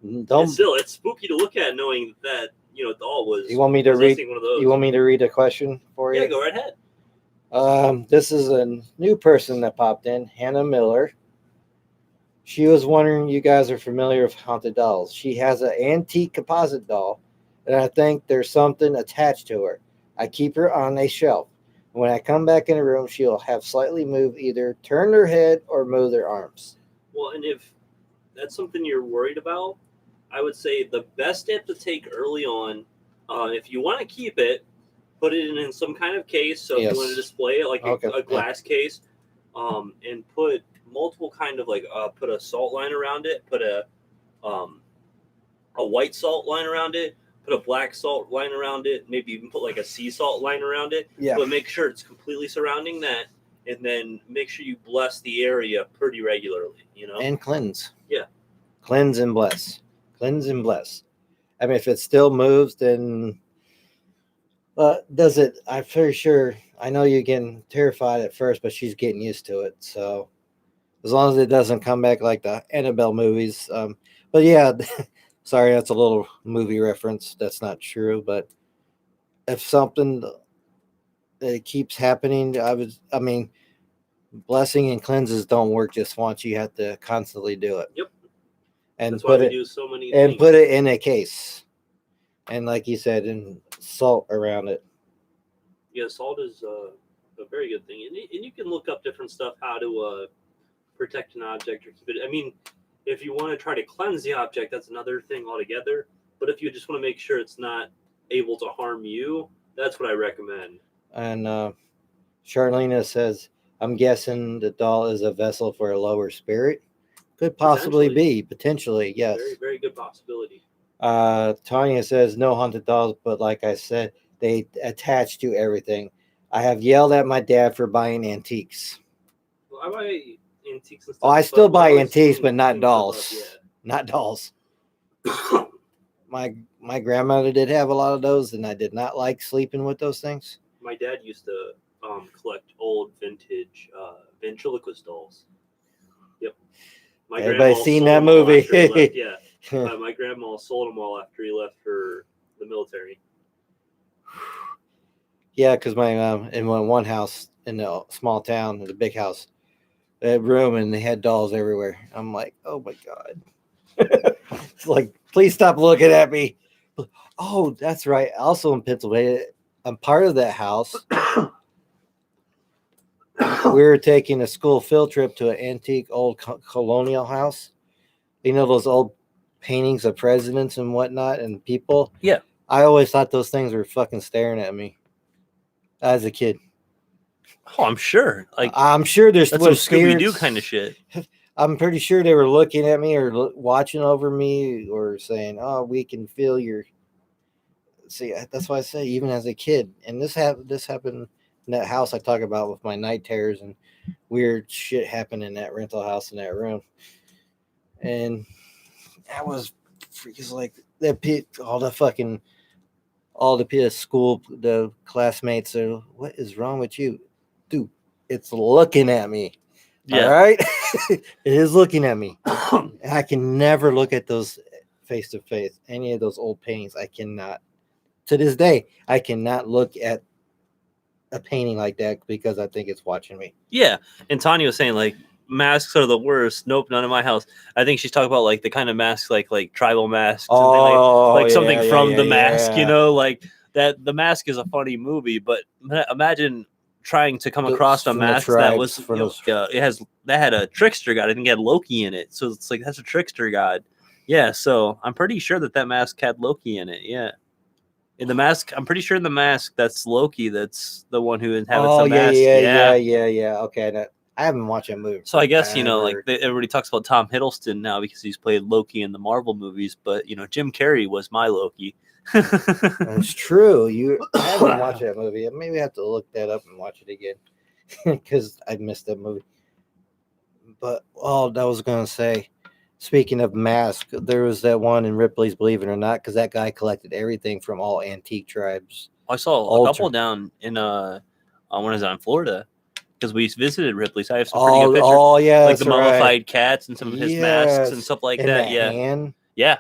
It's spooky to look at, knowing that doll was. You want me to read? One of those. You want me to read a question for you? Yeah, go right ahead. This is a new person that popped in, Hannah Miller. She was wondering, you guys are familiar with haunted dolls. She has an antique composite doll, and I think there's something attached to her. I keep her on a shelf. When I come back in the room, she'll have slightly moved, either turn her head or move their arms. Well, and if that's something you're worried about, I would say the best step to take early on, if you want to keep it, put it in some kind of case. So if you want to display it, like a glass case, and put multiple kind of put a salt line around it, put a white salt line around it, put a black salt line around it, maybe even put like a sea salt line around it. Yeah. But make sure it's completely surrounding that, and then make sure you bless the area pretty regularly. And cleanse. Yeah. Cleanse and bless. Cleanse and bless. I mean, if it still moves, then does it? I'm pretty sure. I know you're getting terrified at first, but she's getting used to it. So as long as it doesn't come back like the Annabelle movies. But yeah, sorry, that's a little movie reference. That's not true. But if something that keeps happening, I mean, blessing and cleanses don't work just once. You have to constantly do it. Yep. And that's why we do so many and things. Put it in a case. And like you said, and salt around it. Yeah, salt is a very good thing. And you can look up different stuff, how to protect an object or keep it. I mean, if you want to try to cleanse the object, that's another thing altogether. But if you just want to make sure it's not able to harm you, that's what I recommend. And Charlena says, I'm guessing the doll is a vessel for a lower spirit. Could possibly be, potentially, yes. Very, very good possibility. Tanya says, no haunted dolls, but like I said, they attach to everything. I have yelled at my dad for buying antiques. Well, I buy antiques and stuff. Oh, I still but buy I always antiques, clean- but not clean stuff up, dolls. Not dolls. My grandmother did have a lot of those, and I did not like sleeping with those things. My dad used to collect old vintage ventriloquist dolls. Yep. My Everybody grandma seen sold that them all movie? after he left, yeah. My grandma sold them all after he left for the military. Yeah, because my in one house in a small town, in a big house, they had room and they had dolls everywhere. I'm like, oh my god. It's like, please stop looking at me. Oh, that's right. Also in Pennsylvania, I'm part of that house. We were taking a school field trip to an antique old colonial house. You know those old paintings of presidents and whatnot and people? Yeah. I always thought those things were fucking staring at me as a kid. Oh, I'm sure. Like I'm sure there's that's some spirits. Scooby-Doo kind of shit. I'm pretty sure they were looking at me or watching over me or saying, "Oh, we can feel your." See, that's why I say, even as a kid, and this happened in that house I talk about with my night terrors and weird shit happened in that rental house in that room, and that was freaking like that pit. All the school, the classmates are, what is wrong with you, dude? It's looking at me. Yeah. All right. It is looking at me. I can never look at those face to face. Any of those old paintings, I cannot. To this day, I cannot look at a painting like that because I think it's watching me. Yeah. And Tanya was saying like masks are the worst. Nope, none in my house. I think she's talking about like the kind of masks like tribal masks and like something from The Mask, you know, like that. The Mask is a funny movie, but imagine trying to come across a mask that was that had a trickster god. I think it had Loki in it, so it's like that's a trickster god. Yeah, so I'm pretty sure that mask had Loki in it. Yeah, in The Mask, I'm pretty sure in The Mask that's Loki. That's the one who inhabits the mask. Yeah. Okay, I haven't watched that movie. So I guess like everybody talks about Tom Hiddleston now because he's played Loki in the Marvel movies, but Jim Carrey was my Loki. That's true. I haven't watched that movie. Maybe I have to look that up and watch it again because I missed that movie. But that was gonna say, speaking of mask, there was that one in Ripley's Believe It or Not, because that guy collected everything from all antique tribes. I saw a couple down in when I was in Florida because we visited Ripley's. I have some pretty good pictures. Oh yeah, like the mummified cats and some of his masks and stuff like that. Yeah, hand. Yeah.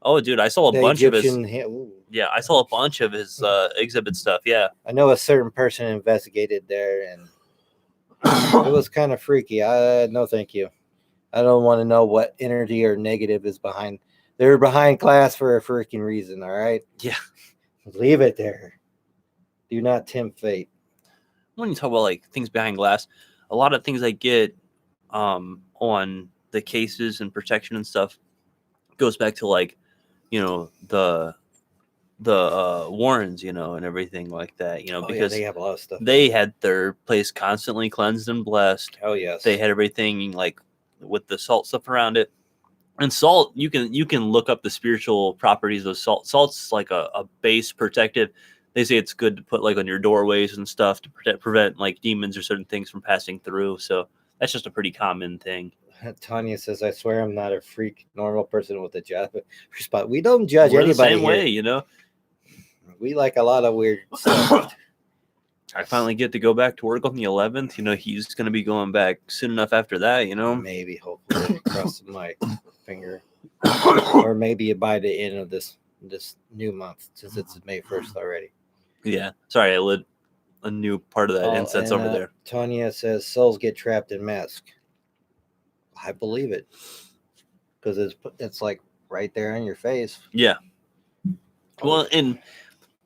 Oh, dude, I saw a bunch Egyptian of his. Yeah, I saw a bunch of his exhibit stuff. Yeah, I know a certain person investigated there, and it was kind of freaky. No, thank you. I don't want to know what energy or negative is behind. They're behind glass for a freaking reason. All right. Yeah. Leave it there. Do not tempt fate. When you talk about like things behind glass, a lot of things I get on the cases and protection and stuff goes back to like the Warrens, and everything like that, because they have a lot of stuff. They had their place constantly cleansed and blessed. Oh yes. They had everything like with the salt stuff around it. And salt, you can look up the spiritual properties of salt. Salt's like a base protective. They say it's good to put like on your doorways and stuff to prevent like demons or certain things from passing through. So that's just a pretty common thing. Tanya says, "I swear I'm not a freak, normal person with a job." But we don't judge We're anybody the same way, We like a lot of weird stuff. I finally get to go back to work on the 11th. He's going to be going back soon enough after that. Maybe, hopefully, cross my finger, or maybe by the end of this new month, since it's May 1st already. Yeah, sorry, I lit a new part of that incense over there. Tanya says souls get trapped in mask. I believe it, because it's like right there on your face. Yeah. Well, in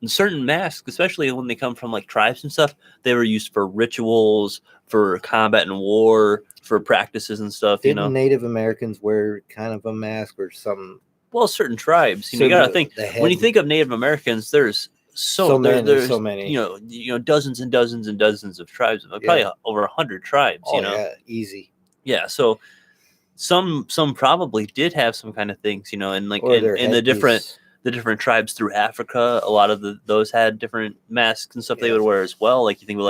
certain masks, especially when they come from like tribes and stuff, they were used for rituals, for combat and war, for practices and stuff. Didn't Native Americans wear kind of a mask or something? Well, certain tribes. You got to think when you think of Native Americans, there's so many, dozens and dozens and dozens of tribes. Probably over 100 tribes. Yeah, easy. Yeah, so some probably did have some kind of things, and like in the the different tribes through Africa. A lot of those had different masks and stuff they would wear as well. Like you think of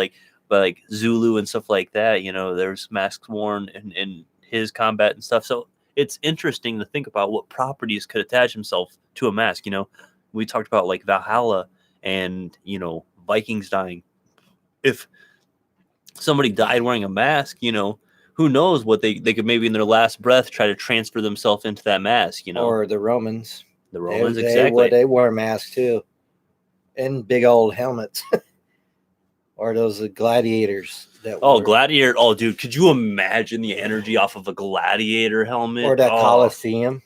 like Zulu and stuff like that. You know, there's masks worn in his combat and stuff. So it's interesting to think about what properties could attach himself to a mask. You know, we talked about like Valhalla and, you know, Vikings dying. If somebody died wearing a mask, you know, who knows what they could maybe in their last breath try to transfer themselves into that mask, you know. Or the Romans. The Romans, they, exactly. They wore masks too. And big old helmets. Or those gladiators. Gladiator. Oh, dude, could you imagine the energy off of a gladiator helmet? Or that Colosseum.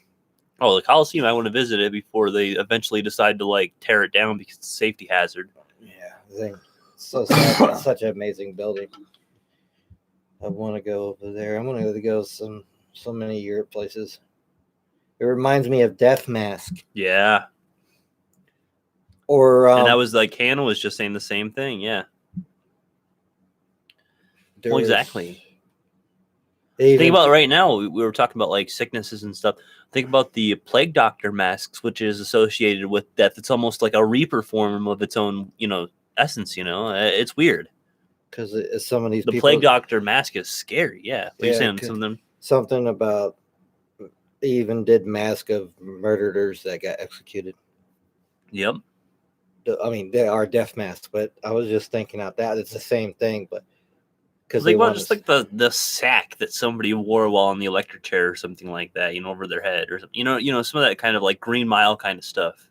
Oh, the Colosseum, I want to visit it before they eventually decide to like tear it down because it's a safety hazard. Yeah, so sad. It's such an amazing building. I want to go over there. I want to go so many Europe places. It reminds me of Death Mask. Yeah. Or and that was like Hannah was just saying the same thing. Yeah. Well, exactly. Think about right now. We were talking about like sicknesses and stuff. Think about the plague doctor masks, which is associated with death. It's almost like a reaper form of its own, you know, essence. You know, it's weird. Because some of these the plague doctor mask is scary. Yeah. You're saying some of them. Something about they even did mask of murderers that got executed. Yep. I mean, they are death masks, but I was just thinking out that it's the same thing, but because they want just like the sack that somebody wore while on the electric chair or something like that, you know, over their head or something. You know, some of that kind of like Green Mile kind of stuff.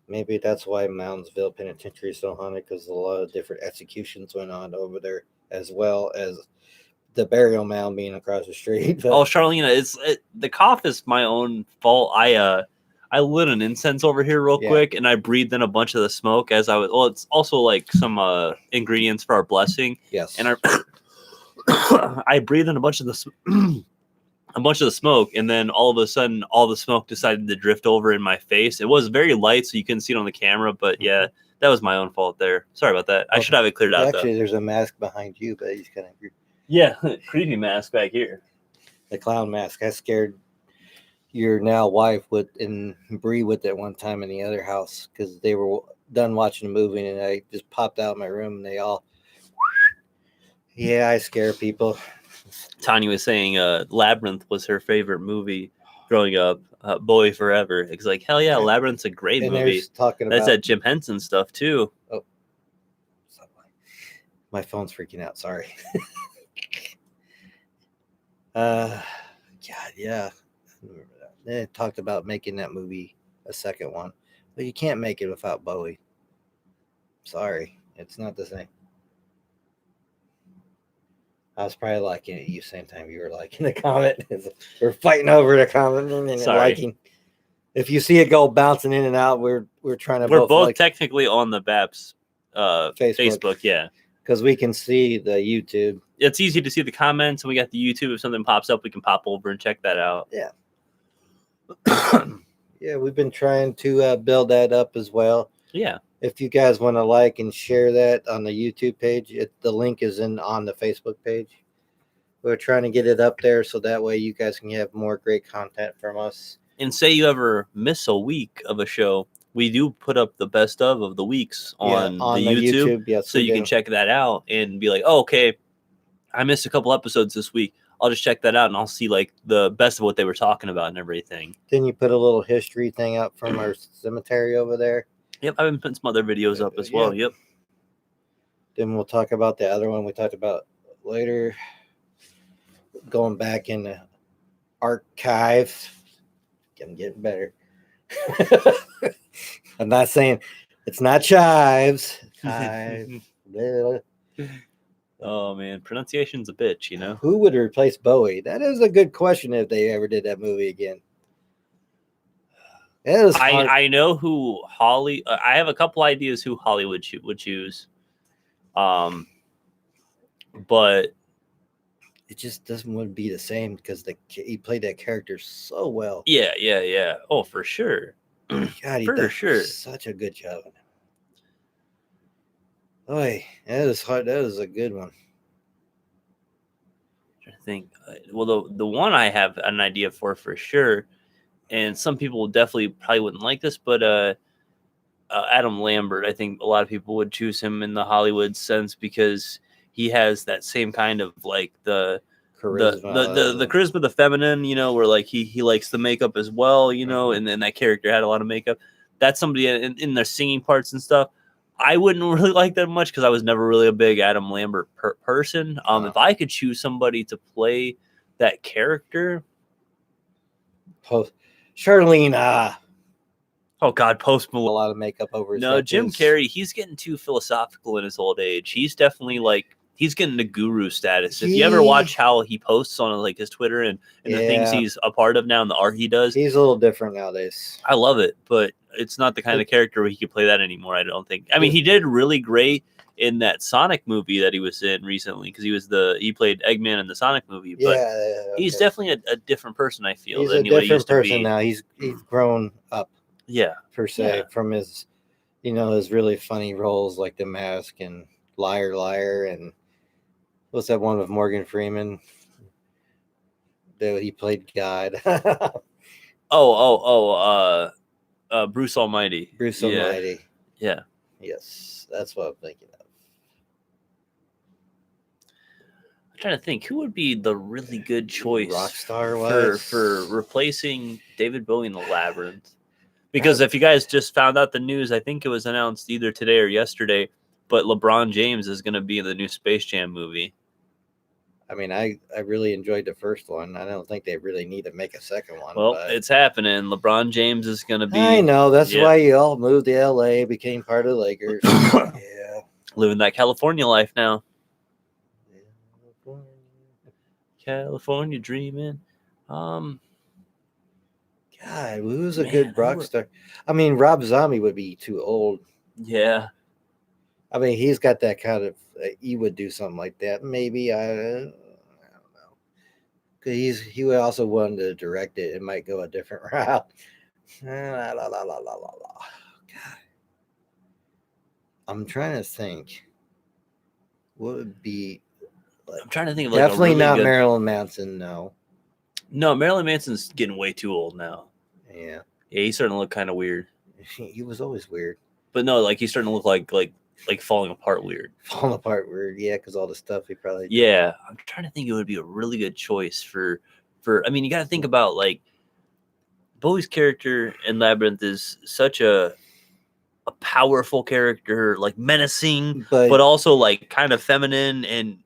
Maybe that's why Moundsville Penitentiary is so haunted, because a lot of different executions went on over there, as well as the burial mound being across the street. Oh, Charlene, the cough is my own fault. I lit an incense over here real quick, and I breathed in a bunch of the smoke as I was. Well, it's also like some ingredients for our blessing. Yes. And I breathed in a bunch of the smoke, and then all of a sudden, all the smoke decided to drift over in my face. It was very light, so you couldn't see it on the camera. But yeah, that was my own fault there. Sorry about that. I should have it cleared out. Actually, there's a mask behind you, but he's kind of creepy mask back here. The clown mask. I scared your now wife and Bree with it one time in the other house because they were done watching a movie, and I just popped out of my room, and they all, I scare people. Tanya was saying Labyrinth was her favorite movie growing up. Bowie Forever. It's like, hell yeah, Labyrinth's a great movie. That's that Jim Henson stuff too. Oh, my phone's freaking out. Sorry. God, yeah. They talked about making that movie a second one, but you can't make it without Bowie. Sorry, it's not the same. I was probably liking it you same time you were liking the comment. We're fighting over the comment and liking. If you see it go bouncing in and out, we're trying to. We're both technically on the BAPS Facebook, yeah, because we can see the YouTube. It's easy to see the comments, and we got the YouTube. If something pops up, we can pop over and check that out. Yeah. Yeah, we've been trying to build that up as well. Yeah. If you guys want to like and share that on the YouTube page, the link is on the Facebook page. We're trying to get it up there so that way you guys can have more great content from us. And say you ever miss a week of a show, we do put up the best of the weeks on the YouTube. Yes, so you can check that out and be like, oh, okay, I missed a couple episodes this week. I'll just check that out, and I'll see like the best of what they were talking about and everything. Then you put a little history thing up from our cemetery over there. Yep, I've been putting some other videos up as well. Yep. Then we'll talk about the other one we talked about later. Going back in the archive. I'm getting better. I'm not saying it's not chives. Oh man, pronunciation's a bitch, you know. Who would replace Bowie? That is a good question if they ever did that movie again. I know who Holly. I have a couple ideas who Hollywood would choose. But it just doesn't be the same because he played that character so well. Yeah. Oh, for sure. God, he did such a good job. Boy, that is hard. That is a good one. I think. Well, the one I have an idea for sure and some people definitely probably wouldn't like this, but Adam Lambert, I think a lot of people would choose him in the Hollywood sense because he has that same kind of like the Charisma. charisma, the feminine, where like he likes the makeup as well, and then that character had a lot of makeup. That's somebody in their singing parts and stuff. I wouldn't really like that much because I was never really a big Adam Lambert person. If I could choose somebody to play that character, Charlene. oh God, Post A Malone. lot of makeup over his No, head. Jim Carrey, he's getting too philosophical in his old age. He's definitely like he's getting to guru status. If you ever watch how he posts on like his Twitter and the things he's a part of now and the art he does, he's a little different nowadays. I love it, but it's not the kind of character where he could play that anymore. I don't think. I mean, he did really great in that Sonic movie that he was in recently because he played Eggman in the Sonic movie. But he's definitely a different person. I feel he's than a what he different used to person be. now. He's grown up. Yeah, per se, Yeah. from his, his really funny roles like The Mask and Liar Liar, and what's that one with Morgan Freeman? That he played God. Bruce Almighty. Bruce Almighty. Yeah. Yes, that's what I'm thinking of. I'm trying to think who would be the really good choice Rockstar for replacing David Bowie in the Labyrinth. Because if you guys just found out the news, I think it was announced either today or yesterday, but LeBron James is going to be in the new Space Jam movie. I mean, I really enjoyed the first one. I don't think they really need to make a second one. Well, but it's happening. LeBron James is going to be. I know. That's why you all moved to LA, became part of the Lakers. Yeah. Living that California life now. California dreaming. God, who's a good rock star? I mean, Rob Zombie would be too old. Yeah. I mean, he's got that kind of. He would do something like that. Maybe I don't know. Cause he would also want to direct it. It might go a different route. God, I'm trying to think. What would be? I'm trying to think of like definitely a really not good... Marilyn Manson. No. No, Marilyn Manson's getting way too old now. Yeah. Yeah, he's starting to look kind of weird. He was always weird. But no, like he's starting to look like falling apart weird. Falling apart weird, yeah, because all the stuff he probably did. Yeah, I'm trying to think it would be a really good choice for I mean, you got to think about like Bowie's character in Labyrinth is such a powerful character, like menacing, but also like kind of feminine and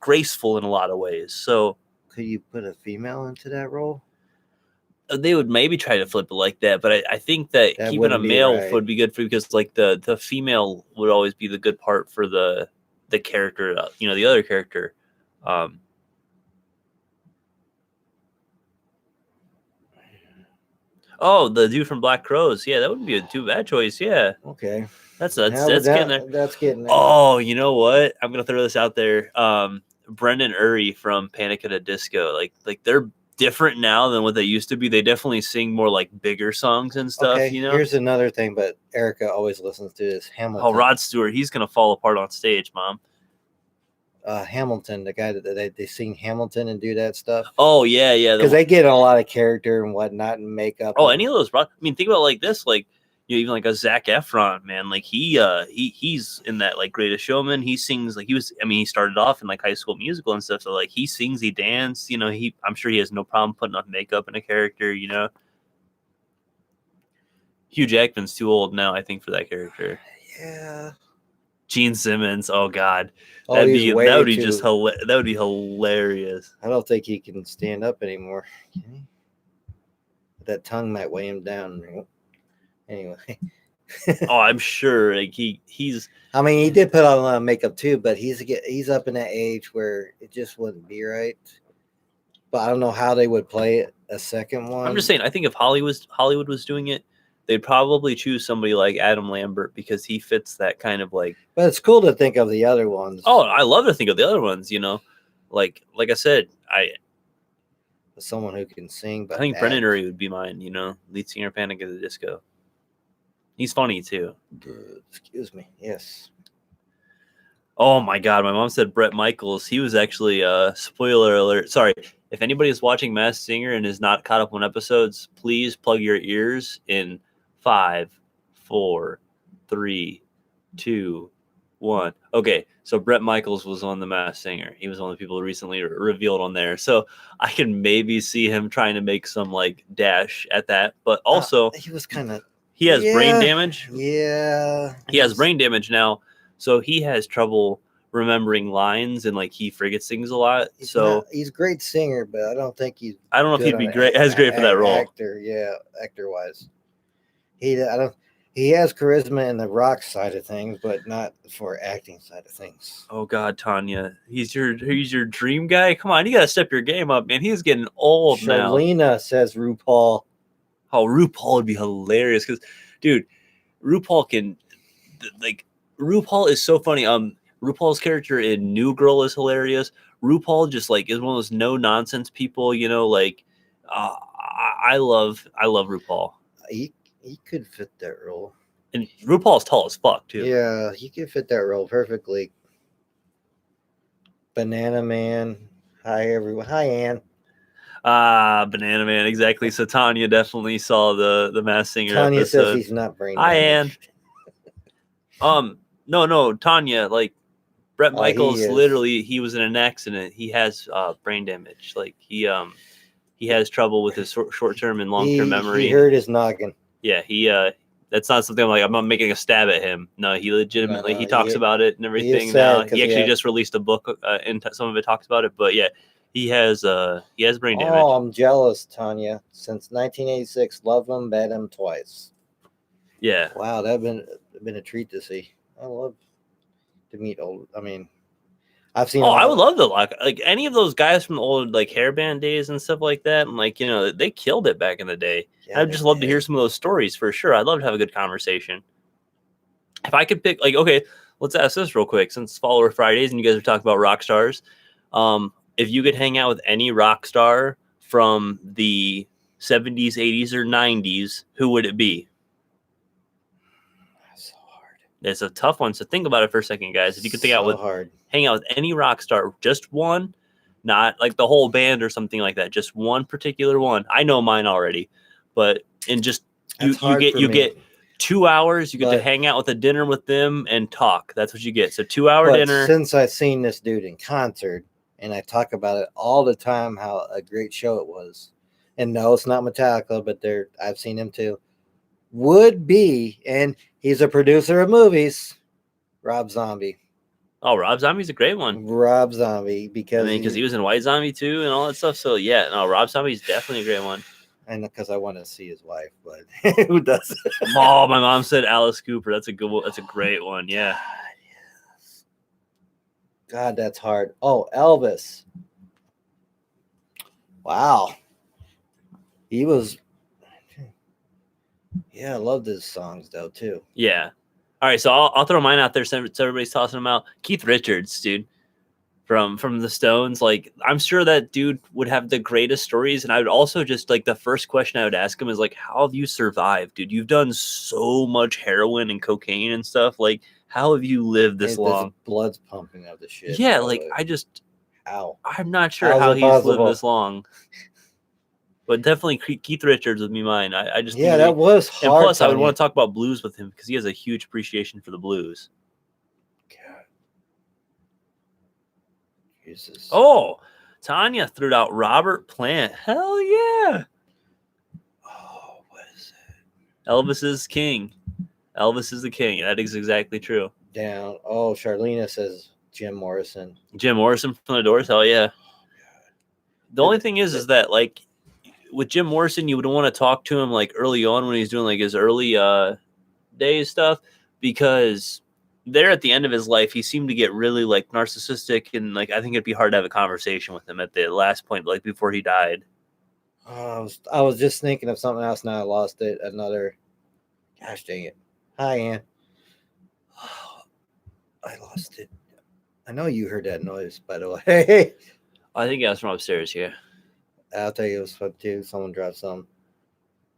graceful in a lot of ways. So could you put a female into that role? They would maybe try to flip it like that, but I think that keeping a male would be good for because like the female would always be the good part for the character, the other character. Oh, the dude from Black Crows. Yeah, that wouldn't be a too bad choice. Yeah. Okay. That's getting there. That's getting there. Oh, you know what? I'm gonna throw this out there. Brendan Urie from Panic at a Disco. Like they're different now than what they used to be. They definitely sing more like bigger songs and stuff. Okay, here's another thing, but Erica always listens to this. Hamilton. Oh, Rod Stewart. He's gonna fall apart on stage, Mom. Hamilton, the guy that they sing Hamilton and do that stuff. Oh yeah, because they get a lot of character and whatnot and makeup. Oh, any of those. I mean, think about like this, like even like a Zac Efron, man. Like he's in that like Greatest Showman. He sings like he started off in like High School Musical and stuff. So like he sings, he dances. I'm sure he has no problem putting on makeup in a character. Hugh Jackman's too old now, I think, for that character. Yeah. Gene Simmons. Oh God. That would be hilarious. I don't think he can stand up anymore. Can he? That tongue might weigh him down. Anyway. Oh, I'm sure. Like he's. I mean, he did put on a lot of makeup too, but he's up in that age where it just wouldn't be right. But I don't know how they would play it a second one. I'm just saying. I think if Hollywood was doing it, they'd probably choose somebody like Adam Lambert because he fits that kind of like. But it's cool to think of the other ones. Oh, I love to think of the other ones. Like I said, someone who can sing. But I think Brendan Urie would be mine. Lead singer of Panic at the Disco. He's funny too. Excuse me. Yes. Oh my god, my mom said Bret Michaels. He was actually spoiler alert. Sorry. If anybody is watching Masked Singer and is not caught up on episodes, please plug your ears in 5, 4, 3, 2, 1. Okay, so Bret Michaels was on the Masked Singer. He was one of the people recently revealed on there. So I can maybe see him trying to make some like dash at that, but also he was kind of he has brain damage. Yeah, He has brain damage now, so he has trouble remembering lines and like he forgets things a lot. He's a great singer, but I don't think he's. I don't know if he'd good be on great as great for that role. Actor wise, he has charisma in the rock side of things, but not for acting side of things. Oh God, Tanya, he's your dream guy. Come on, you gotta step your game up, man. He's getting old now. Shalina says RuPaul. Oh, RuPaul would be hilarious because, dude, RuPaul can like RuPaul is so funny. RuPaul's character in New Girl is hilarious. RuPaul just like is one of those no nonsense people, you know. Like, I love RuPaul. He could fit that role, and RuPaul's tall as fuck too. Yeah, he could fit that role perfectly. Banana Man. Hi everyone. Hi Ann. Banana Man, exactly. So Tanya definitely saw the Masked Singer Tanya episode. says he's not brain Hi damaged. Ann. No, Tanya, like Bret Michaels, literally, he was in an accident. He has brain damage. Like he has trouble with his short term and long term memory. He hurt his noggin. Yeah, that's not something I'm not making a stab at him. No, he legitimately he talks about it and everything now. He actually just released a book and some of it talks about it. But yeah, he has brain damage. Oh, I'm jealous, Tanya. Since 1986, love him, met him twice. Yeah. Wow, that's been a treat to see. I love to meet old. I mean, I've seen. I would love to like any of those guys from the old like hairband days and stuff like that. And like they killed it back in the day. Yeah, I'd just love to hear some of those stories for sure. I'd love to have a good conversation. If I could pick, like, okay, let's ask this real quick since Follower Fridays and you guys are talking about rock stars. If you could hang out with any rock star from the 70s, 80s, or 90s, who would it be? That's so hard. It's a tough one. So think about it for a second, guys. If you could hang out with any rock star, just one, not like the whole band or something like that, just one particular one. I know mine already, but just you get 2 hours. You get to hang out with a dinner with them and talk. That's what you get. So 2 hour dinner. Since I've seen this dude in concert and I talk about it all the time, how a great show it was. And no, it's not Metallica, but I've seen him too. Would be, and he's a producer of movies, Rob Zombie. Oh, Rob Zombie's a great one. Rob Zombie, because he was in White Zombie too and all that stuff. So yeah, no, Rob Zombie's definitely a great one. And because I want to see his wife, but who doesn't? Oh, my mom said Alice Cooper. That's a good one. That's a great one. Yeah. God, that's hard. Oh, Elvis. Wow. He was. Yeah, I loved his songs though too. Yeah. All right, so I'll throw mine out there since everybody's tossing them out. Keith Richards, dude, from the Stones. Like, I'm sure that dude would have the greatest stories, and I would also just like the first question I would ask him is like, how have you survived, dude? You've done so much heroin and cocaine and stuff. Like, how have you lived this long? Blood's pumping out the shit. Yeah, like I'm not sure how he's lived this long. But definitely Keith Richards would be mine. I just that was hard. And plus, I would want to talk about blues with him because he has a huge appreciation for the blues. God. Jesus. Oh, Tanya threw out Robert Plant. Hell yeah. Oh, what is it? Elvis is king. Elvis is the king. That is exactly true. Down. Oh, Charlena says Jim Morrison. Jim Morrison from the Doors. Hell yeah. The only thing is that like, with Jim Morrison, you would want to talk to him like early on when he's doing like his early days stuff, because there at the end of his life, he seemed to get really like narcissistic, and like I think it'd be hard to have a conversation with him at the last point, like before he died. I was just thinking of something else now. I lost it. Gosh dang it. Hi, Ann. Oh, I lost it. I know you heard that noise, by the way. Hey. I think that was from upstairs here. I'll tell you it was fun too. Someone dropped some.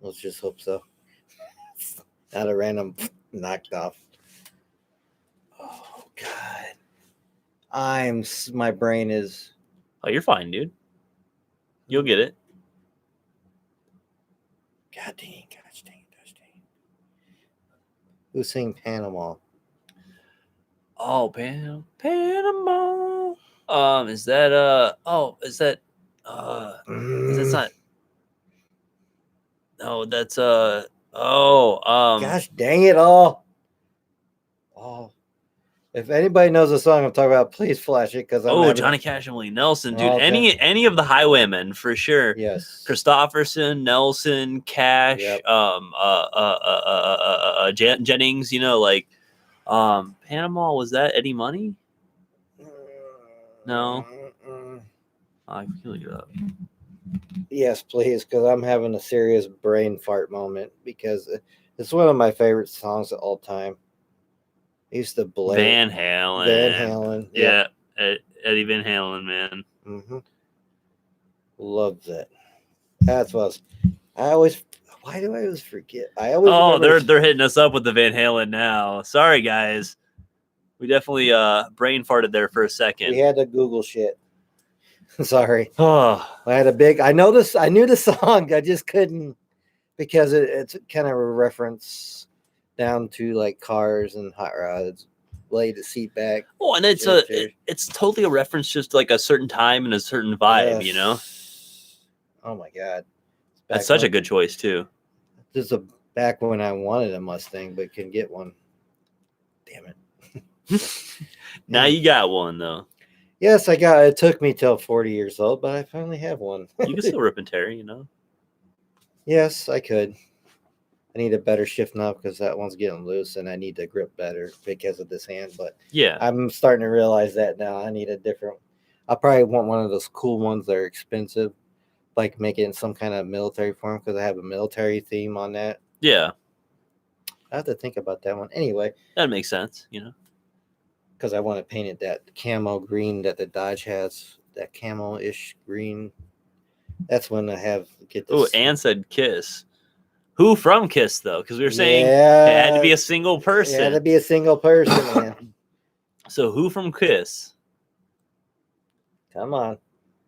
Let's just hope so. Not a random knocked off. Oh God. My brain is. Oh, you're fine, dude. You'll get it. God dang, gosh dang. Who sang Panama? Oh, Panama. Is that is that not? No, that's Gosh dang it all. Oh. If anybody knows the song I'm talking about, please flash it because Johnny Cash and Willie Nelson, dude. Oh, okay. Any of the Highwaymen for sure. Yes. Christopherson, Nelson, Cash, Yep. Jennings. Panama, was that Eddie Money? No. I can look it up. Yes, please, because I'm having a serious brain fart moment because it's one of my favorite songs of all time. I used to blame Van Halen. Van Halen. Yeah, Eddie Van Halen, man. Mm-hmm. Love that. That's what I always. Why do I always forget? I always. Oh, they're hitting us up with the Van Halen now. Sorry, guys. We definitely brain farted there for a second. We had to Google shit. Sorry. Oh, I knew the song. I just couldn't because it's kind of a reference down to like cars and hot rods, lay the seat back. Oh, and it's totally a reference just to like a certain time and a certain vibe, you know? Oh my god. That's such a good choice too. This is back when I wanted a Mustang but couldn't get one. Damn it. Now you got one though. Yes, it took me till 40 years old, but I finally have one. You can still rip and tear, you know? Yes, I could. I need a better shift knob because that one's getting loose and I need to grip better because of this hand. But yeah, I'm starting to realize that now. I need a different. I'll probably want one of those cool ones that are expensive, like make it in some kind of military form because I have a military theme on that. Yeah. I have to think about that one. Anyway. That makes sense, you know? Because I want to paint it that camo green that the Dodge has, that camo-ish green. That's when I get this. Oh, Ann said Kiss. Who from Kiss, though? Because we were saying it had to be a single person. It had to be a single person, man. So who from Kiss? Come on.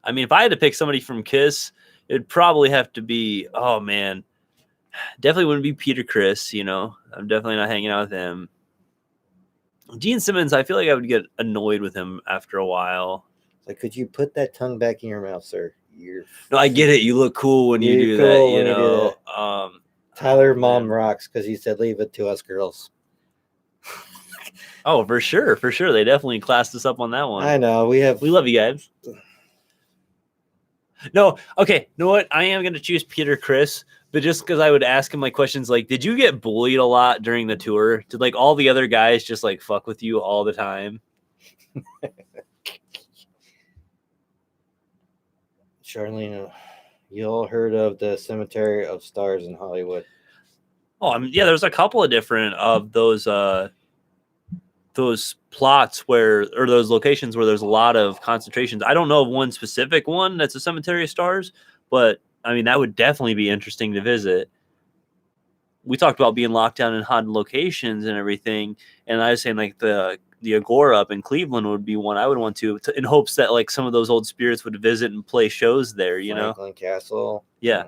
I mean, if I had to pick somebody from Kiss, it'd probably have to be, oh, man. Definitely wouldn't be Peter Criss, you know? I'm definitely not hanging out with him. Gene Simmons, I feel like I would get annoyed with him after a while. Like, could you put that tongue back in your mouth, sir? No, I get it. You look cool when you do that, you know? Tylor mom rocks because he said, leave it to us girls. Oh, for sure. For sure. They definitely classed us up on that one. I know. We love you guys. No, okay. You know what? I am going to choose Peter Criss, but just because I would ask him like questions like, did you get bullied a lot during the tour? Did like all the other guys just like fuck with you all the time? Charlene, you all heard of the Cemetery of Stars in Hollywood? Oh, I mean, yeah, there's a couple of different of those plots or those locations where there's a lot of concentrations. I don't know of one specific one that's a Cemetery of Stars, but I mean, that would definitely be interesting to visit. We talked about being locked down in haunted locations and everything, and I was saying like the Agora up in Cleveland would be one I would want to in hopes that like some of those old spirits would visit and play shows there, you Franklin Castle. Yeah.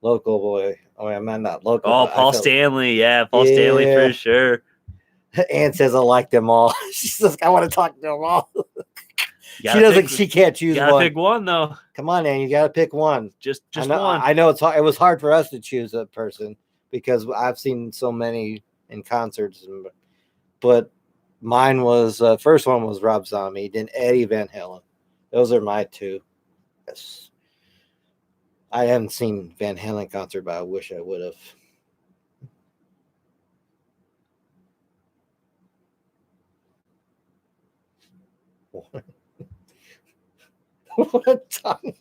Local boy. Oh, I'm not local. Oh, Paul Stanley. Yeah, Paul Stanley for sure. Ann says I like them all. She says I want to talk to them all. She can't choose one. You gotta pick one though. Come on, Ann, you gotta pick one. Just one. I know it's hard. It was hard for us to choose a person because I've seen so many in concerts, but mine was first one was Rob Zombie, then Eddie Van Halen. Those are my two. Yes. I haven't seen Van Halen concert, but I wish I would have. What tongue?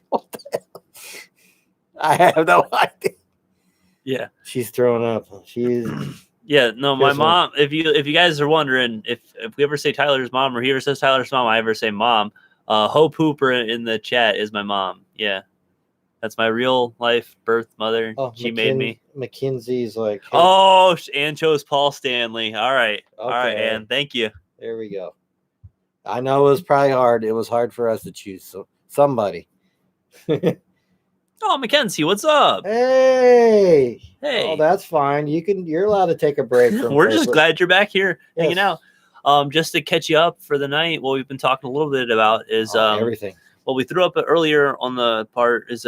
What the hell? I have no idea. Yeah, she's throwing up. She's yeah. No, my mom. If you guys are wondering if we ever say Tyler's mom or he ever says Tyler's mom, I ever say mom. Hope Hooper in the chat is my mom. Yeah, that's my real life birth mother. Oh, she made me. Mackenzie's like. Hey. Oh, Ann chose Paul Stanley. All right, okay. All right, Ann. Thank you. There we go. I know it was probably hard. It was hard for us to choose. So somebody. Oh, Mackenzie, what's up? Hey. Hey. Oh, that's fine. You're allowed to take a break from We're just glad you're back here hanging Yes. out. Just to catch you up for the night, what we've been talking a little bit about is everything. what we threw up earlier on the part is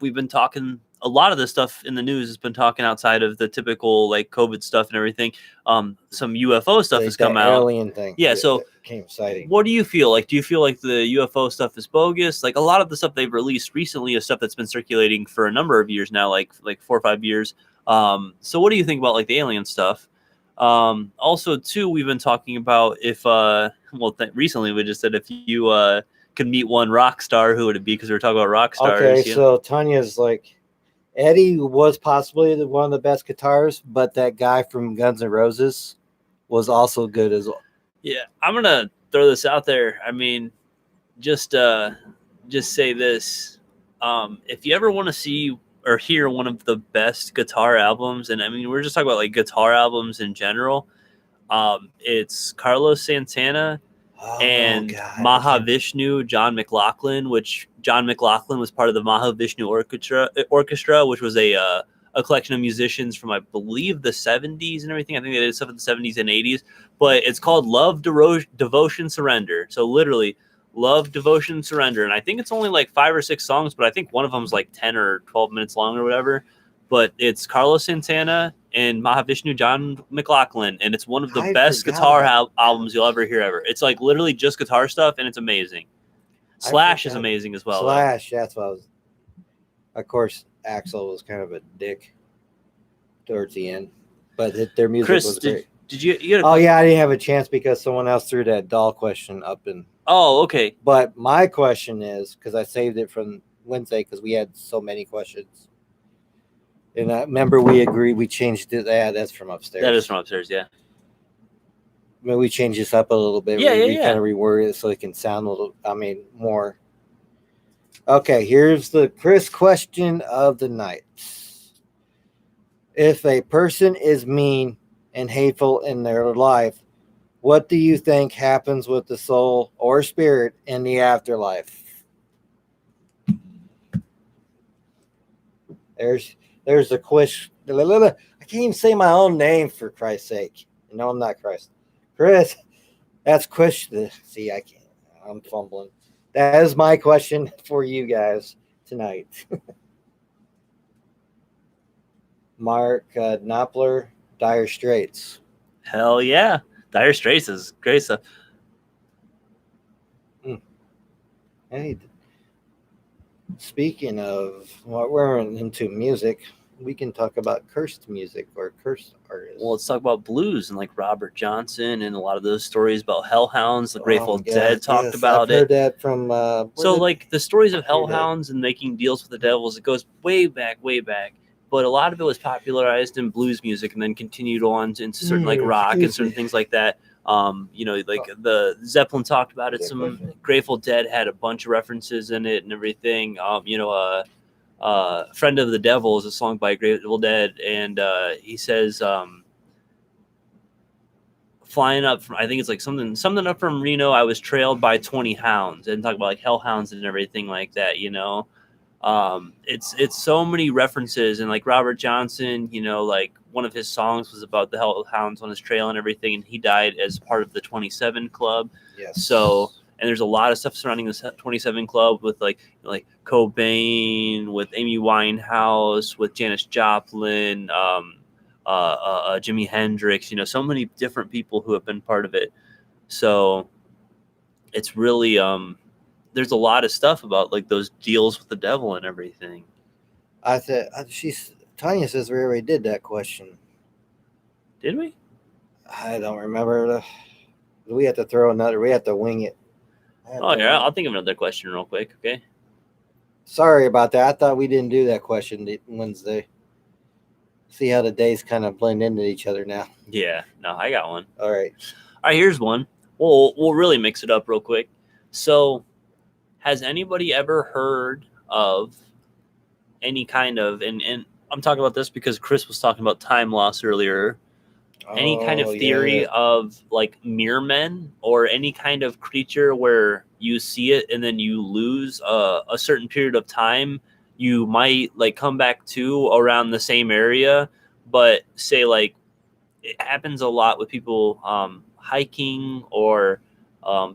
we've been talking a lot of the stuff in the news has been talking outside of the typical like COVID stuff and everything. Some UFO stuff has come out. Alien thing. Yeah, so came sighting. what do you feel like? Do you feel like the UFO stuff is bogus? Like a lot of the stuff they've released recently is stuff that's been circulating for a number of years now, like 4 or 5 years. So what do you think about like the alien stuff? Also, too, we've been talking about if recently we just said if you could meet one rock star, who would it be? Because we were talking about rock stars. Okay, so Tanya's like, Eddie was possibly one of the best guitarists, but that guy from Guns N' Roses was also good as well. Yeah, I'm gonna throw this out there. I mean, just say this: if you ever want to see or hear one of the best guitar albums, and I mean, we're just talking about like guitar albums in general, it's Carlos Santana and Mahavishnu John McLaughlin, which John McLaughlin was part of the Mahavishnu Orchestra, which was a collection of musicians from, I believe, the 70s and everything. I think they did stuff in the 70s and 80s, but it's called Love, Devotion, Surrender. So literally, Love, Devotion, Surrender. And I think it's only like 5 or 6 songs, but I think one of them's like 10 or 12 minutes long or whatever. But it's Carlos Santana and Mahavishnu John McLaughlin, and it's one of the best guitar albums you'll ever hear ever. It's like literally just guitar stuff, and it's amazing. Slash is amazing as well. Slash, that's what I was. Of course, Axl was kind of a dick towards the end, but their music was great. Did you oh yeah, I didn't have a chance because someone else threw that doll question up in. Oh, okay. But my question is, because I saved it from Wednesday because we had so many questions. And I remember we changed it. That's from upstairs. That is from upstairs, yeah. Maybe we changed this up a little bit. Yeah, we kind of reworded it so it can sound a little, more. Okay, here's the Chris question of the night. If a person is mean and hateful in their life, what do you think happens with the soul or spirit in the afterlife? There's the question. I can't even say my own name for Christ's sake. No, I'm not Christ. Chris, that's question. See, I can't. I'm fumbling. That is my question for you guys tonight. Mark Knopfler, Dire Straits. Hell yeah. Dire Straits is great stuff. Hey, speaking of what we're into music, we can talk about cursed music or cursed artists. Well, let's talk about blues and like Robert Johnson and a lot of those stories about hellhounds. The Grateful Dead talked about I've heard that from. So like the stories of hellhounds and making deals with the devils, it goes way back. But a lot of it was popularized in blues music and then continued on into certain like rock and certain things like that. The Zeppelin talked about it. Some Grateful Dead had a bunch of references in it and everything. Friend of the Devil is a song by Grateful Dead, and he says flying up from, I think it's like something up from Reno, I was trailed by 20 hounds, and talk about like hellhounds and everything like that, it's so many references. And like Robert Johnson, like one of his songs was about the hellhounds on his trail and everything, and he died as part of the 27 Club. Yes. So, and there's a lot of stuff surrounding this 27 Club with like Cobain, with Amy Winehouse, with Janis Joplin, Jimi Hendrix, so many different people who have been part of it. So it's really, there's a lot of stuff about like those deals with the devil and everything. Tanya says we already did that question. Did we? I don't remember. We have to throw another. We have to wing it. Oh, yeah. I'll think of another question real quick. Okay. Sorry about that. I thought we didn't do that question Wednesday. See how the days kind of blend into each other now. Yeah. No, I got one. All right. Here's one. We'll really mix it up real quick. So, has anybody ever heard of any kind of, and I'm talking about this because Chris was talking about time loss earlier. Any kind of Oh, theory yeah. of like mirror men or any kind of creature where you see it and then you lose a certain period of time, you might like come back to around the same area, but say like it happens a lot with people hiking or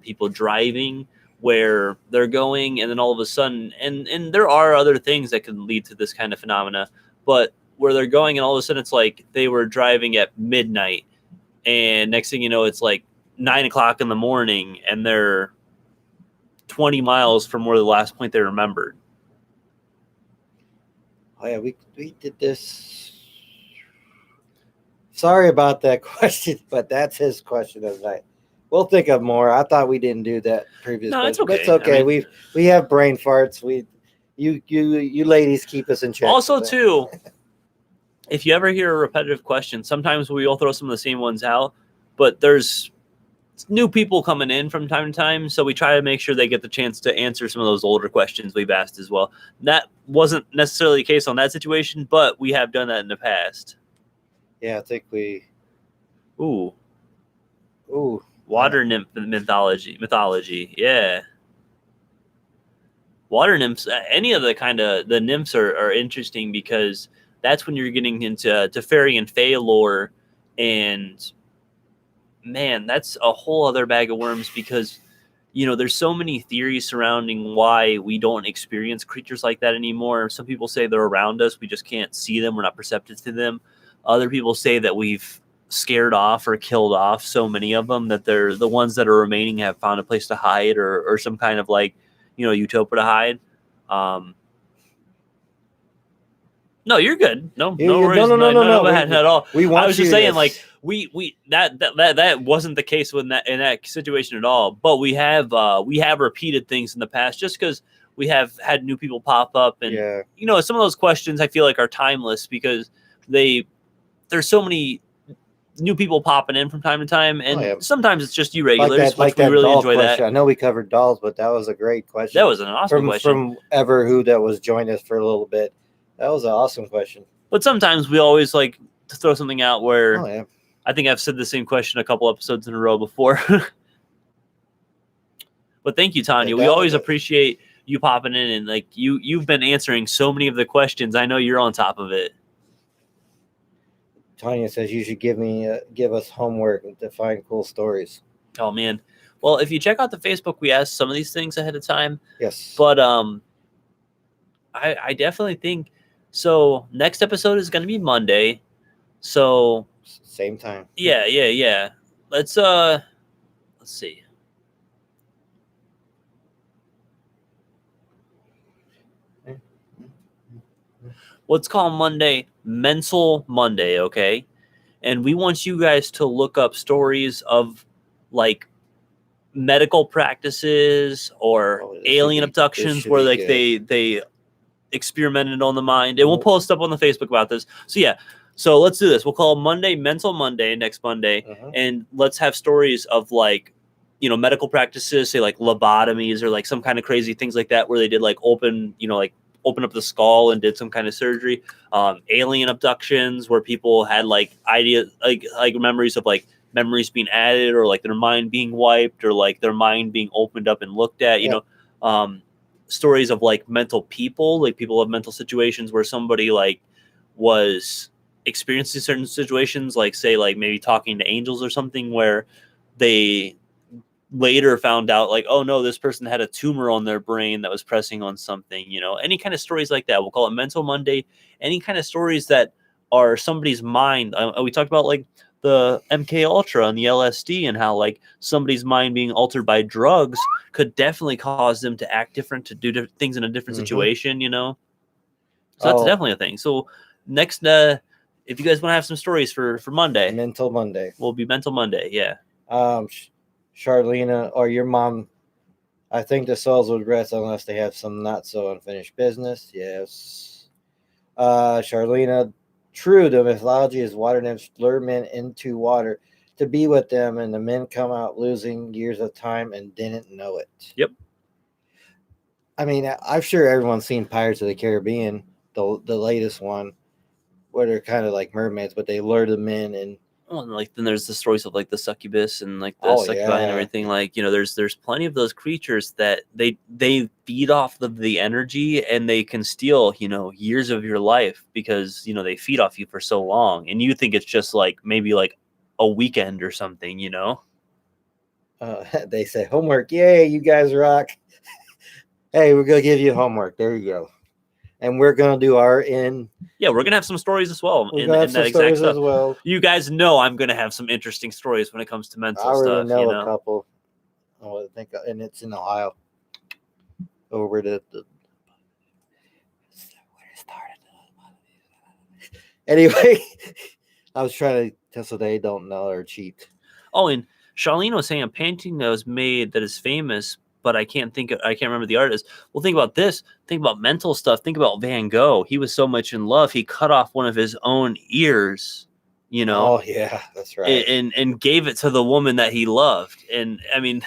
people driving where they're going and then all of a sudden and there are other things that can lead to this kind of phenomena, but where they're going and all of a sudden it's like they were driving at midnight and next thing you know it's like 9 o'clock in the morning and they're 20 miles from where the last point they remembered. Oh, yeah, we did this. Sorry about that question, but that's his question of the night. We'll think of more. I thought we didn't do that previous No, it's question, but it's okay. okay. I mean, We have brain farts. You ladies keep us in check. also too, if you ever hear a repetitive question, sometimes we all throw some of the same ones out, but there's new people coming in from time to time, so we try to make sure they get the chance to answer some of those older questions we've asked as well. That wasn't necessarily the case on that situation, but we have done that in the past. Yeah, I think we. Ooh, Ooh, water nymph mythology. Yeah, water nymphs. Any of the kind of the nymphs are interesting because that's when you're getting into to fairy and fae lore, and man, that's a whole other bag of worms because there's so many theories surrounding why we don't experience creatures like that anymore. Some people say they're around us, we just can't see them, we're not perceptive to them. Other people say that we've scared off or killed off so many of them that they're the ones that are remaining have found a place to hide or some kind of like utopia to hide. um no, you're good. No, no worries. No, bad at all. We I want was you just saying, to. like we that wasn't the case in that situation at all. But we have repeated things in the past, just because we have had new people pop up, and Yeah. some of those questions I feel like are timeless because there's so many new people popping in from time to time, and Yeah. sometimes it's just you Like regulars, which we that really doll enjoy. question. That I know we covered dolls, but that was a great question. that was an awesome question. From ever who that was joining us for a little bit. That was an awesome question. But sometimes we always like to throw something out where. Oh, yeah. I think I've said the same question a couple episodes in a row before. But thank you, Tanya. We always appreciate you popping in, and like you've been answering so many of the questions. I know you're on top of it. Tanya says you should give us homework to find cool stories. Oh man. Well, if you check out the Facebook, we asked some of these things ahead of time. Yes. But I definitely think so. Next episode is going to be Monday. So same time. Yeah. Let's see. Let's call Monday Mental Monday, okay? And we want you guys to look up stories of like medical practices or alien abductions where like they experimented on the mind. And we'll post up on the Facebook about this. So yeah. So let's do this. We'll call Monday Mental Monday next Monday, and let's have stories of like medical practices, say like lobotomies or like some kind of crazy things like that where they did like open up the skull and did some kind of surgery. Alien abductions where people had like ideas like memories of like memories being added or like their mind being wiped or like their mind being opened up and looked at. Stories of like mental people, like people have mental situations where somebody like was experiencing certain situations, like say like maybe talking to angels or something where they later found out like, oh no, this person had a tumor on their brain that was pressing on something. Any kind of stories like that, we'll call it Mental Monday. Any kind of stories that are somebody's mind. We talked about like the MK Ultra and the LSD and how like somebody's mind being altered by drugs could definitely cause them to act different, to do things in a different situation. So that's definitely a thing. So next if you guys want to have some stories for Monday, Mental Monday will be Mental Monday. Yeah. Charlena or your mom, I think the souls would rest unless they have some not so unfinished business. Yes. Charlena, true, the mythology is water nymphs lure men into water to be with them, and the men come out losing years of time and didn't know it. Yep. I mean, I'm sure everyone's seen Pirates of the Caribbean, the latest one, where they're kind of like mermaids, but they lure the men and Well, and, like, then there's the stories of like the succubus and like the Oh succubi and yeah. everything. Like, there's plenty of those creatures that they feed off of the energy, and they can steal years of your life because they feed off you for so long, and you think it's just like maybe like a weekend or something. They say homework. Yay, you guys rock. Hey, we're gonna give you homework. There you go. And we're gonna do our in. Yeah, we're gonna have some stories as well We're in, gonna have in that some exact stories as stuff. well. You guys know I'm gonna have some interesting stories when it comes to I mental already stuff. know a couple. Oh, I think, and it's in Ohio. Over the where it started. Anyway, I was trying to tell so they don't know or cheat. Oh, and Charlene was saying a painting that was made that is famous, but I can't remember the artist. Well, think about this. Think about mental stuff. Think about Van Gogh. He was so much in love, he cut off one of his own ears, Oh yeah, that's right. and gave it to the woman that he loved. And I mean,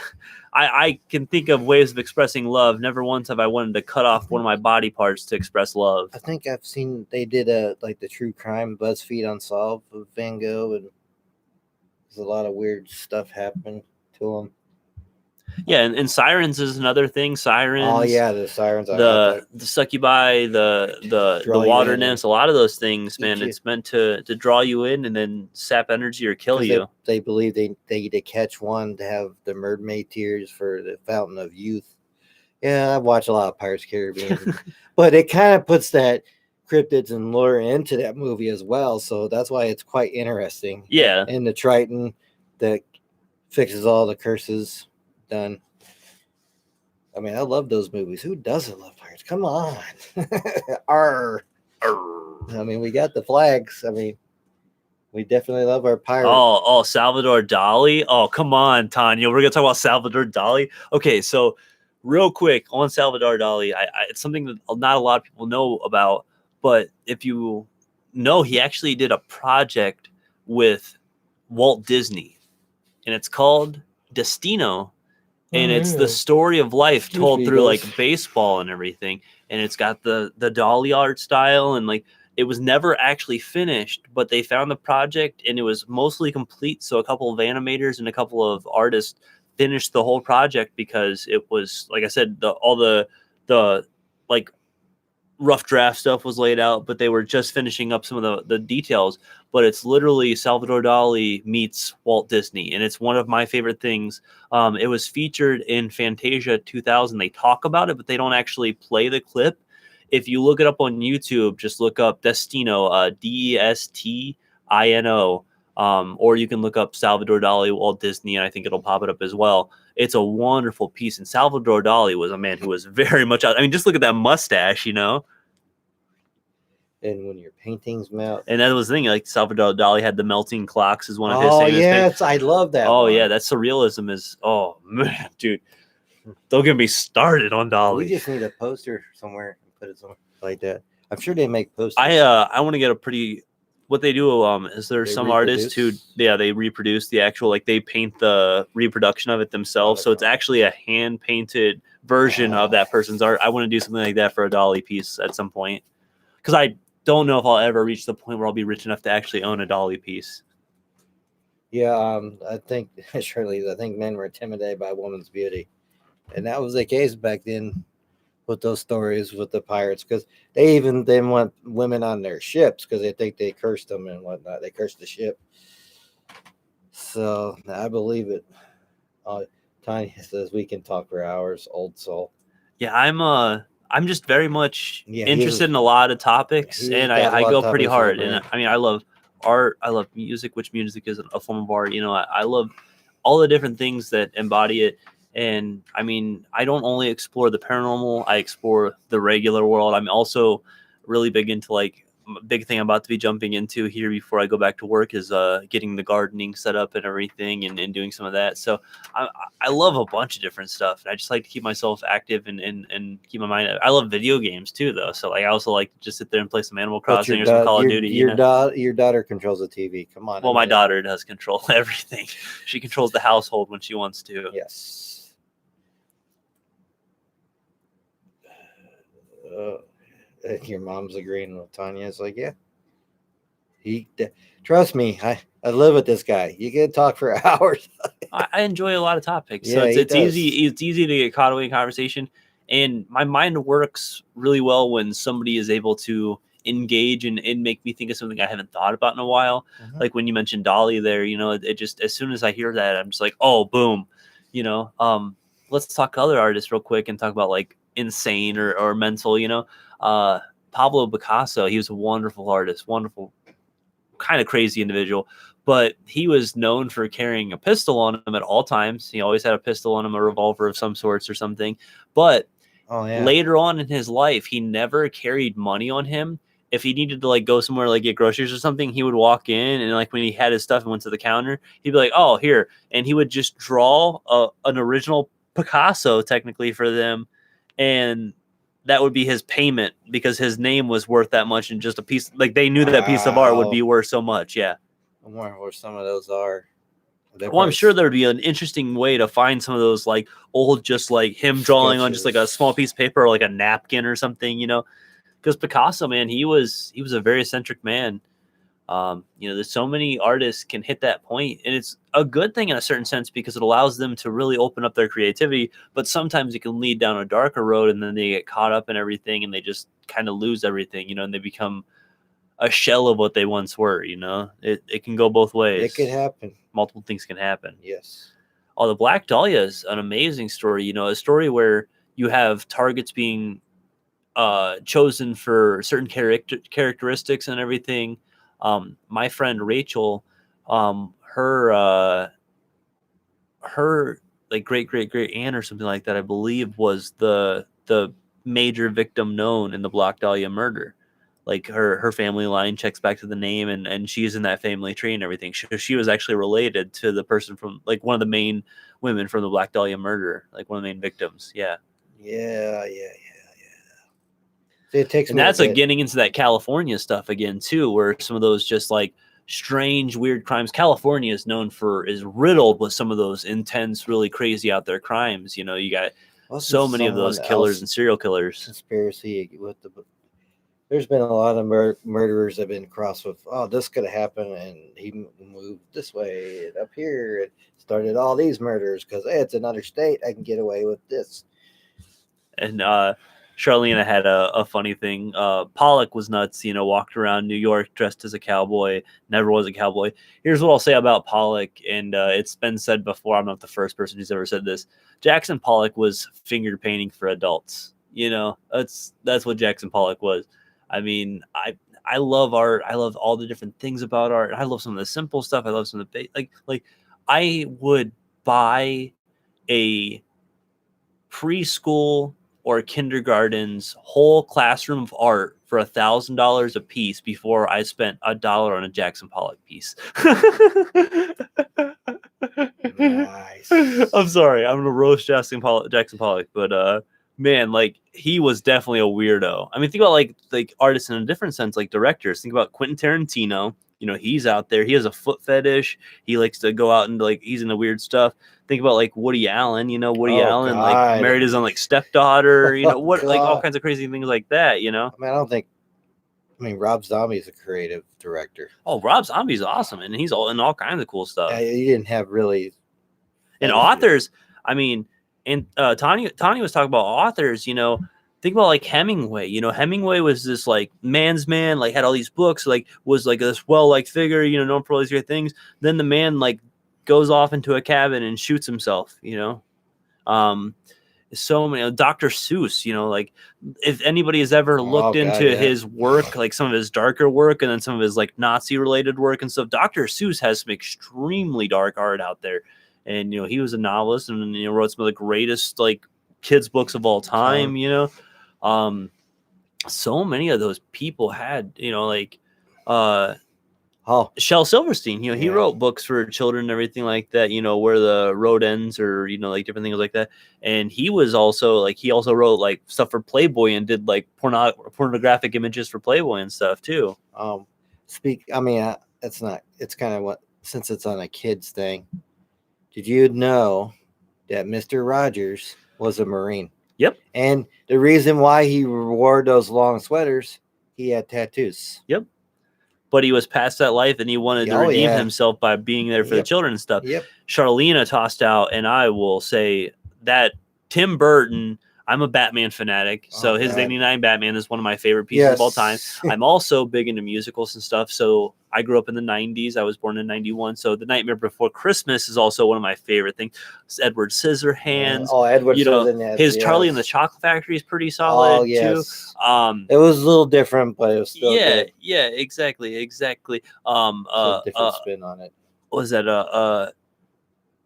I can think of ways of expressing love. Never once have I wanted to cut off one of my body parts to express love. I think I've seen they did a like the true crime BuzzFeed Unsolved of Van Gogh, and there's a lot of weird stuff happened to him. Yeah, and sirens is another thing. Sirens. Oh yeah, the sirens. The succubi, the Draw you water in nymphs, a lot of those things, man. you. It's meant to draw you in and then sap energy or kill Because you. they believe they need to catch one to have the mermaid tears for the fountain of youth. Yeah, I watch a lot of Pirates of the Caribbean, but it kind of puts that cryptids and lore into that movie as well. So that's why it's quite interesting. Yeah. And the Triton that fixes all the curses done. I mean, I love those movies. Who doesn't love pirates? Come on. Arr. I mean, we got the flags. I mean, we definitely love our pirates. Oh, Salvador Dali. Oh, come on, Tanya. We're gonna talk about Salvador Dali. Okay, so real quick on Salvador Dali, it's something that not a lot of people know about, but if you know, he actually did a project with Walt Disney, and it's called Destino. And it's the story of life told through like baseball and everything, and it's got the dolly art style, and like it was never actually finished, but they found the project and it was mostly complete, so a couple of animators and a couple of artists finished the whole project because it was, like I said, all the like rough draft stuff was laid out, but they were just finishing up some of the details. But it's literally Salvador Dali meets Walt Disney, and it's one of my favorite things. It was featured in Fantasia 2000. They talk about it, but they don't actually play the clip. If you look it up on YouTube, just look up Destino, Destino, or you can look up Salvador Dali, Walt Disney, and I think it'll pop it up as well. It's a wonderful piece. And Salvador Dali was a man who was very much out. I mean, just look at that mustache, And when your paintings melt. And that was the thing. Like Salvador Dali had the melting clocks as one of his famous things. Yes, I love that. Oh, yeah, that surrealism is. Oh man, dude, don't get me started on Dali. We just need a poster somewhere and put it somewhere like that. I'm sure they make posters. I want to get a pretty. What they do is there's some artists who they reproduce the actual, like they paint the reproduction of it themselves, so it's actually a hand painted version of that person's art. I want to do something like that for a Dali piece at some point, because I don't know if I'll ever reach the point where I'll be rich enough to actually own a Dali piece. Yeah, I think surely I think men were intimidated by a woman's beauty, and that was the case back then with those stories with the pirates, because they even didn't want women on their ships because they think they cursed them and whatnot. They cursed the ship. So I believe it. Tanya says we can talk for hours. Old soul. Yeah, I'm just very much interested in a lot of topics, and I go pretty hard. And I mean, I love art. I love music, which music is a form of art. I love all the different things that embody it. And I mean, I don't only explore the paranormal, I explore the regular world. I'm also really big into like a big thing I'm about to be jumping into here before I go back to work is getting the gardening set up and everything, and doing some of that. So I love a bunch of different stuff, and I just like to keep myself active and keep my mind. I love video games too, though. So like I also like to just sit there and play some Animal Crossing or some Call of Duty. Your daughter controls the TV. Come on. Well, my daughter does control everything. She controls the household when she wants to. Yes. Your mom's agreeing with Tanya. It's like, yeah. Trust me, I live with this guy. You can talk for hours. I enjoy a lot of topics, so Yeah, he it's does. easy to get caught away in conversation, and my mind works really well when somebody is able to engage and make me think of something I haven't thought about in a while. Mhm. Like when you mentioned Dolly there, it just, as soon as I hear that, I'm just like, oh, boom, let's talk other artists real quick and talk about like insane or mental. Pablo Picasso, he was a wonderful artist, wonderful, kind of crazy individual, but he was known for carrying a pistol on him at all times. He always had a pistol on him, a revolver of some sorts or something. But Oh yeah. later on in his life, he never carried money on him. If he needed to like go somewhere, like get groceries or something, he would walk in, and like when he had his stuff and went to the counter, he'd be like, "Oh, here," and he would just draw an original Picasso technically for them, and that would be his payment because his name was worth that much, and just a piece, like they knew that piece of art would be worth so much. Yeah. I wonder where some of those are. Well, I'm sure there'd be an interesting way to find some of those like old, just like him drawing on just like a small piece of paper or like a napkin or something, because Picasso, man, he was a very eccentric man. There's so many artists can hit that point, and it's a good thing in a certain sense because it allows them to really open up their creativity. But sometimes it can lead down a darker road, and then they get caught up in everything, and they just kind of lose everything, and they become a shell of what they once were. It can go both ways. It could happen. Multiple things can happen. Yes. Oh, the Black Dahlia is an amazing story. A story where you have targets being chosen for certain characteristics and everything. My friend Rachel, her like great aunt or something like that, I believe, was the major victim known in the Black Dahlia murder. Like her family line checks back to the name, and she's in that family tree and everything. She was actually related to the person from like one of the main women from the Black Dahlia murder, like one of the main victims. Yeah. Yeah. It takes, and that's like getting into that California stuff again too, where some of those just like strange, weird crimes. California is riddled with some of those intense, really crazy out there crimes. You got so many of those killers and serial killers. Conspiracy with there's been a lot of murderers that have been crossed with, oh, this could have happened, and he moved this way and up here and started all these murders because, hey, it's another state, I can get away with this. And Charlene had a funny thing. Pollock was nuts, walked around New York dressed as a cowboy, never was a cowboy. Here's what I'll say about Pollock, and it's been said before, I'm not the first person who's ever said this. Jackson Pollock was finger painting for adults. That's what Jackson Pollock was. I mean, I love art. I love all the different things about art. I love some of the simple stuff. I love some of the like I would buy a preschool or kindergarten's whole classroom of art for $1,000 a piece before I spent $1 on a Jackson Pollock piece. Nice. I'm sorry, I'm gonna roast Jackson Pollock, but man, like he was definitely a weirdo. I mean, think about like artists in a different sense, like directors. Think about Quentin Tarantino. He's out there. He has a foot fetish. He likes to go out and he's into weird stuff. Think about like Woody Allen. Woody Allen God. like married his own like stepdaughter. God. Like all kinds of crazy things like that. I mean, Rob Zombie's a creative director. Oh, Rob Zombie's awesome, and he's in all kinds of cool stuff. He didn't have really. And authors, I mean, and Tanya was talking about authors. Think about like Hemingway. Hemingway was this like man's man, like had all these books, like was like this well-liked figure, known for all these great things. Then the man like goes off into a cabin and shoots himself. So many. Dr. Seuss. Like if anybody has ever looked into his work, like some of his darker work, and then some of his like Nazi-related work and stuff. Dr. Seuss has some extremely dark art out there, and he was a novelist and wrote some of the greatest like kids books of all time. So many of those people had Shel Silverstein. He wrote books for children and everything like that. Where the road ends, or like different things like that. And he was also he also wrote like stuff for Playboy and did like pornographic images for Playboy and stuff too. It's not. It's kind of since it's on a kids thing. Did you know that Mr. Rogers was a Marine? Yep. And the reason why he wore those long sweaters, he had tattoos. Yep. but he was past that life and he wanted to redeem himself by being there for the children and stuff. Charlena tossed out, and I will say that Tim Burton, I'm a Batman fanatic, so his 89 Batman is one of my favorite pieces of all time. I'm also big into musicals and stuff, so I grew up in the 90s. I was born in 91, so The Nightmare Before Christmas is also one of my favorite things. It's Edward Scissorhands. Edward Scissorhands. His Charlie and the Chocolate Factory is pretty solid too. It was a little different, but it was still good. Yeah, exactly. Different spin on it. Was that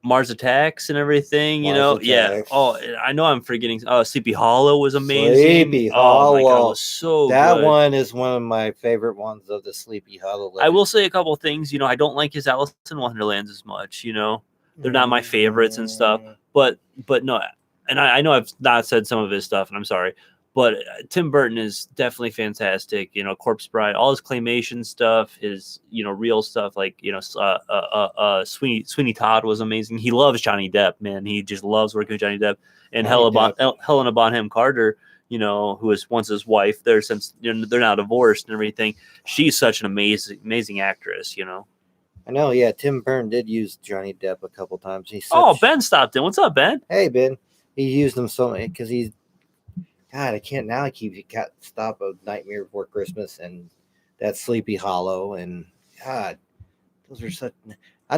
Mars Attacks and everything, Attacks. Oh, I know I'm forgetting. Sleepy Hollow was amazing. Sleepy Hollow. Oh my God, it was so that good. one is one of my favorite ones of the Sleepy Hollow list. I will say a couple things. I don't like his Alice in Wonderlands as much. They're not my favorites and stuff. But no, and I know I've not said some of his stuff, and I'm sorry. But Tim Burton is definitely fantastic. Corpse Bride, all his claymation stuff, his real stuff like Sweeney Todd was amazing. He loves Johnny Depp, man. He just loves working with Johnny Depp. And Helena Bonham Carter, who was once his wife. They're now divorced and everything. She's such an amazing actress. I know. Yeah, Tim Burton did use Johnny Depp a couple times. Ben stopped in. What's up, Ben? Hey, Ben. He used him so much because he's. God, I can't now. He got stop of Nightmare Before Christmas and that Sleepy Hollow, and God, those are such.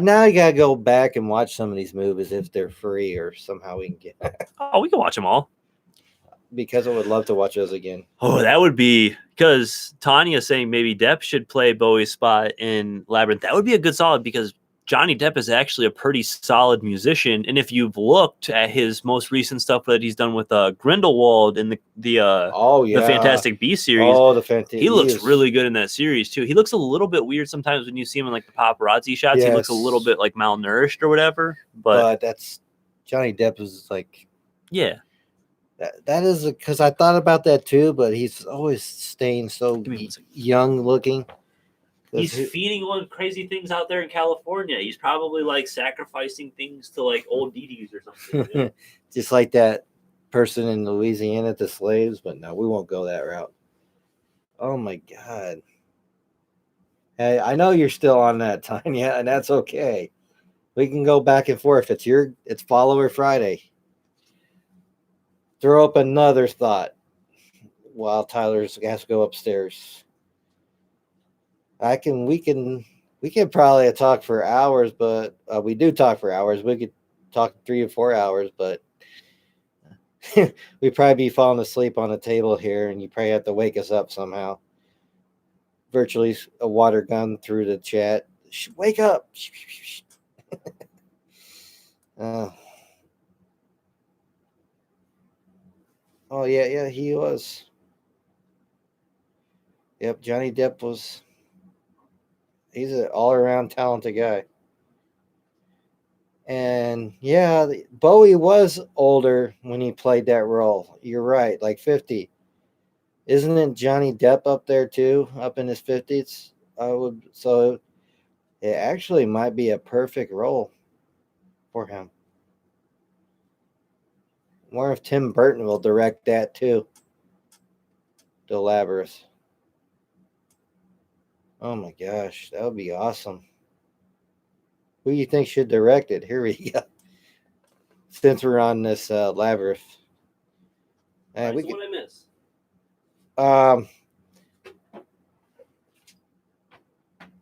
Now I gotta go back and watch some of these movies if they're free or somehow we can get. Oh, we can watch them all. Because I would love to watch those again. Oh, that would be because Tanya's saying maybe Depp should play Bowie's spot in Labyrinth. That would be a good solid because Johnny Depp is actually a pretty solid musician, and if you've looked at his most recent stuff that he's done with Grindelwald in the Fantastic Beasts series, he looks really good in that series too. He looks a little bit weird sometimes when you see him in like the paparazzi shots. Yes. He looks a little bit like malnourished or whatever. But that's Johnny Depp is like that is because I thought about that too, but he's always staying so young looking. He's feeding on crazy things out there in California. He's probably like sacrificing things to like old deities or something. Just like that person in Louisiana to slaves, but no, we won't go that route. Oh my God. Hey, I know you're still on that, Tanya, and that's okay. We can go back and forth. It's Follower Friday. Throw up another thought while Tyler's has to go upstairs. We can probably talk for hours, but we do talk for hours. We could talk 3 or 4 hours, but we'd probably be falling asleep on the table here, and you probably have to wake us up somehow. Virtually a water gun through the chat. Wake up! Oh yeah, he was. Yep, Johnny Depp was. He's an all-around talented guy. And yeah, Bowie was older when he played that role. You're right, like 50. Isn't it Johnny Depp up there too, up in his 50s? So it actually might be a perfect role for him. I wonder if Tim Burton will direct that too. The Labyrinth. Oh my gosh, that would be awesome. Who do you think should direct it? Here we go. Since we're on this Labyrinth. What I miss?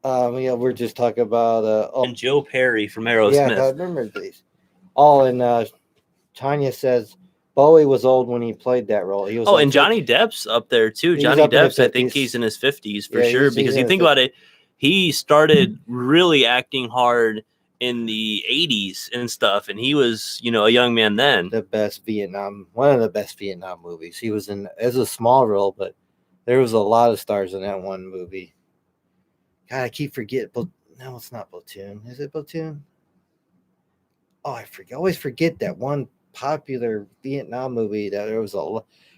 We're just talking about and Joe Perry from Aerosmith. Yeah, I remember these. And Tanya says Bowie was old when he played that role. He was and Johnny Depp's up there too. Johnny Depp's, I think he's in his 50s for sure. Because you think about it, he started really acting hard in the 80s and stuff, and he was, a young man then. One of the best Vietnam movies. He was in as a small role, but there was a lot of stars in that one movie. God, I keep forgetting. No, it's not Platoon. Is it Platoon? Oh, I always forget that one popular Vietnam movie that there was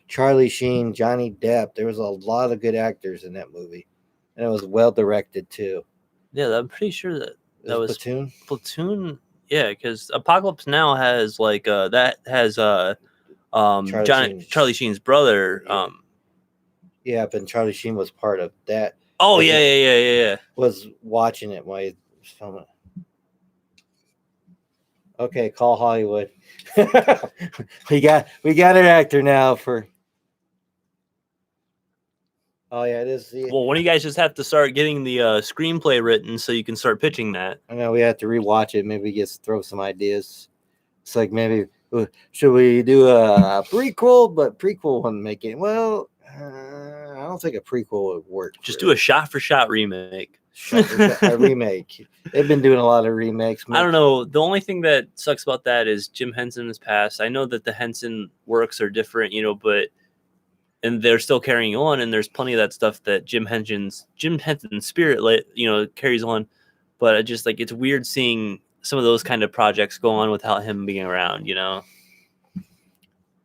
Charlie Sheen, Johnny Depp. There was a lot of good actors in that movie, and it was well directed too. Yeah, I'm pretty sure that was Platoon. Platoon, yeah, because Apocalypse Now has Charlie Sheen's brother. Yeah, but Charlie Sheen was part of that. Oh Like, yeah. was watching it while he was filming it. Okay, call Hollywood. we got an actor now for. Oh yeah, it is the. Well, when you guys just have to start getting the screenplay written so you can start pitching that. I know we have to rewatch it. Maybe get throw some ideas. It's like maybe should we do a prequel? But prequel wouldn't make it. Well, I don't think a prequel would work. Just do a shot-for-shot remake. A remake. They've been doing a lot of remakes. I don't know. The only thing that sucks about that is Jim Henson has passed. I know that the Henson works are different, but and they're still carrying on, and there's plenty of that stuff that Jim Henson's spirit, carries on. But it just it's weird seeing some of those kind of projects go on without him being around,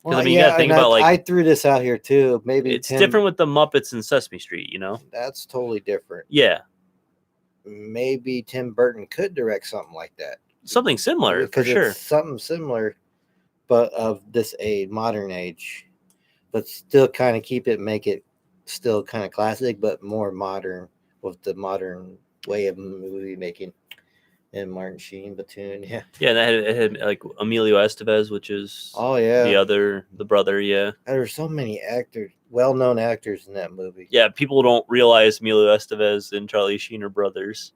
Well, you got to think about I threw this out here too. Maybe it's different with the Muppets and Sesame Street, That's totally different. Yeah. Maybe Tim Burton could direct something like that. Something similar, for sure. Something similar, but of this modern age, but still kind of make it still kind of classic, but more modern with the modern way of movie making. And Martin Sheen, Batoon, yeah. Yeah, it had Emilio Estevez, which is the brother, yeah. There's so many actors, well-known actors in that movie. Yeah, people don't realize Emilio Estevez and Charlie Sheen are brothers.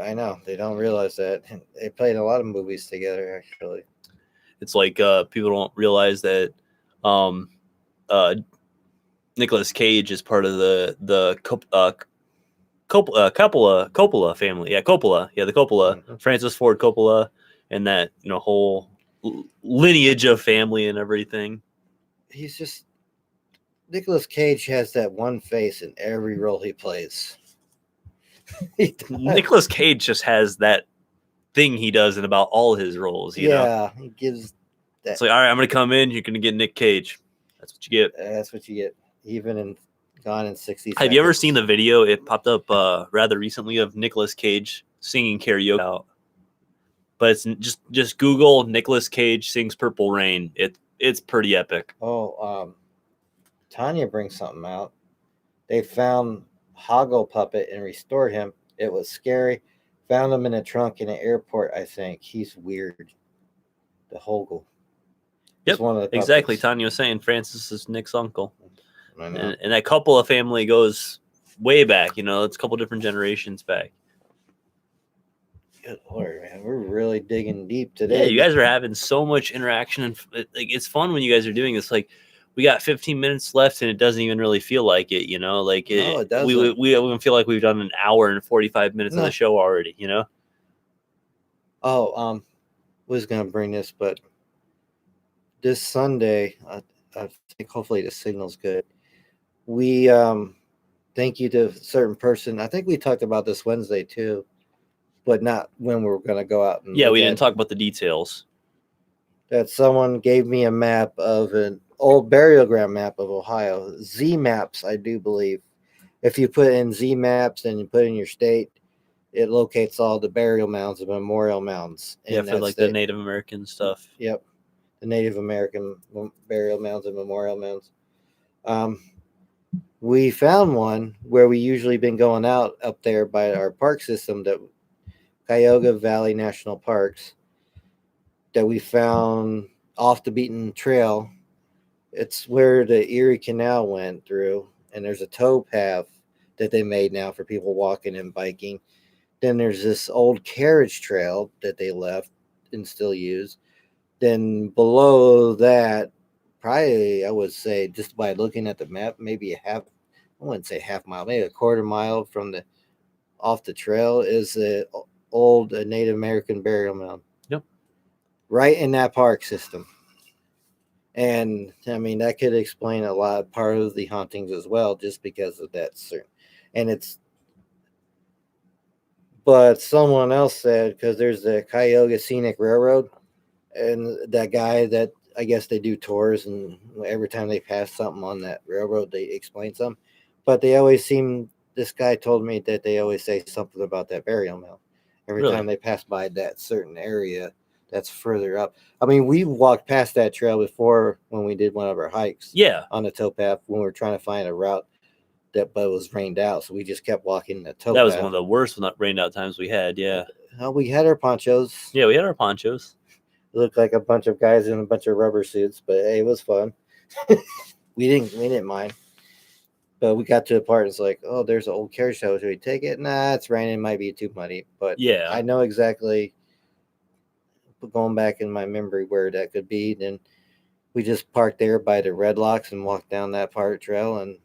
I know, they don't realize that. They played in a lot of movies together, actually. It's like people don't realize that Nicolas Cage is part of the Coppola family. Yeah, Coppola. Yeah, the Coppola. Mm-hmm. Francis Ford Coppola, and that whole lineage of family and everything. He's just Nicolas Cage has that one face in every role he plays. Nicolas Cage just has that thing he does in about all his roles. You know? He gives that. It's like, all right, I'm going to come in. You're going to get Nick Cage. That's what you get. That's what you get. Even in Gone in 60 Have you ever seen the video? It popped up rather recently of Nicolas Cage singing karaoke out. But it's just Google Nicolas Cage sings Purple Rain. It's pretty epic. Oh, Tanya brings something out. They found Hoggle puppet and restored him. It was scary. Found him in a trunk in an airport, I think. He's weird. The Hoggle. Yep, one of the exactly. Tanya was saying Francis is Nick's uncle. And that Coppola family goes way back. It's a couple different generations back. Good Lord, man. We're really digging deep today. Yeah, you guys are having so much interaction. And it's fun when you guys are doing this. We got 15 minutes left, and it doesn't even really feel like it, No, it doesn't. We feel like we've done an hour and 45 minutes of the show already, Oh, was going to bring this, but this Sunday, I think hopefully the signal's good. We thank you to a certain person. I think we talked about this Wednesday too, but not when we were going to go out. And we didn't talk about the details. That someone gave me a map of an old burial ground map of Ohio. Z Maps, I do believe. If you put in Z Maps and you put in your state, it locates all the burial mounds and memorial mounds. Yeah, for the Native American stuff. Yep. The Native American burial mounds and memorial mounds. We found one where we usually been going out up there by our park system, that Cuyahoga Valley National Parks, that we found off the beaten trail. It's where the Erie Canal went through, and there's a tow path that they made now for people walking and biking. Then there's this old carriage trail that they left and still use. Then below that, probably I would say, just by looking at the map, maybe I wouldn't say half mile, maybe a quarter mile off the trail is the old Native American burial mound. Yep. Right in that park system. And I mean, that could explain a lot, part of the hauntings as well, just because of that but someone else said, because there's the Cuyahoga Scenic Railroad, and that guy that I guess they do tours, and every time they pass something on that railroad, they explain something. But this guy told me that they always say something about that burial mound every time they pass by that certain area that's further up. I mean, we walked past that trail before when we did one of our hikes. Yeah. On the towpath when we were trying to find a route. but it was rained out, so we just kept walking the That was towpath. one of the worst rained out times we had. Yeah. We had our ponchos. Yeah, we had our ponchos. Looked like a bunch of guys in a bunch of rubber suits, but hey, it was fun. we didn't mind. But we got to the part, it's like, oh, there's an old carriage house. Should we take it? Nah, it's raining. It might be too muddy. But Yeah. I know exactly, going back in my memory, where that could be. Then we just parked there by the Red Locks and walked down that part trail. And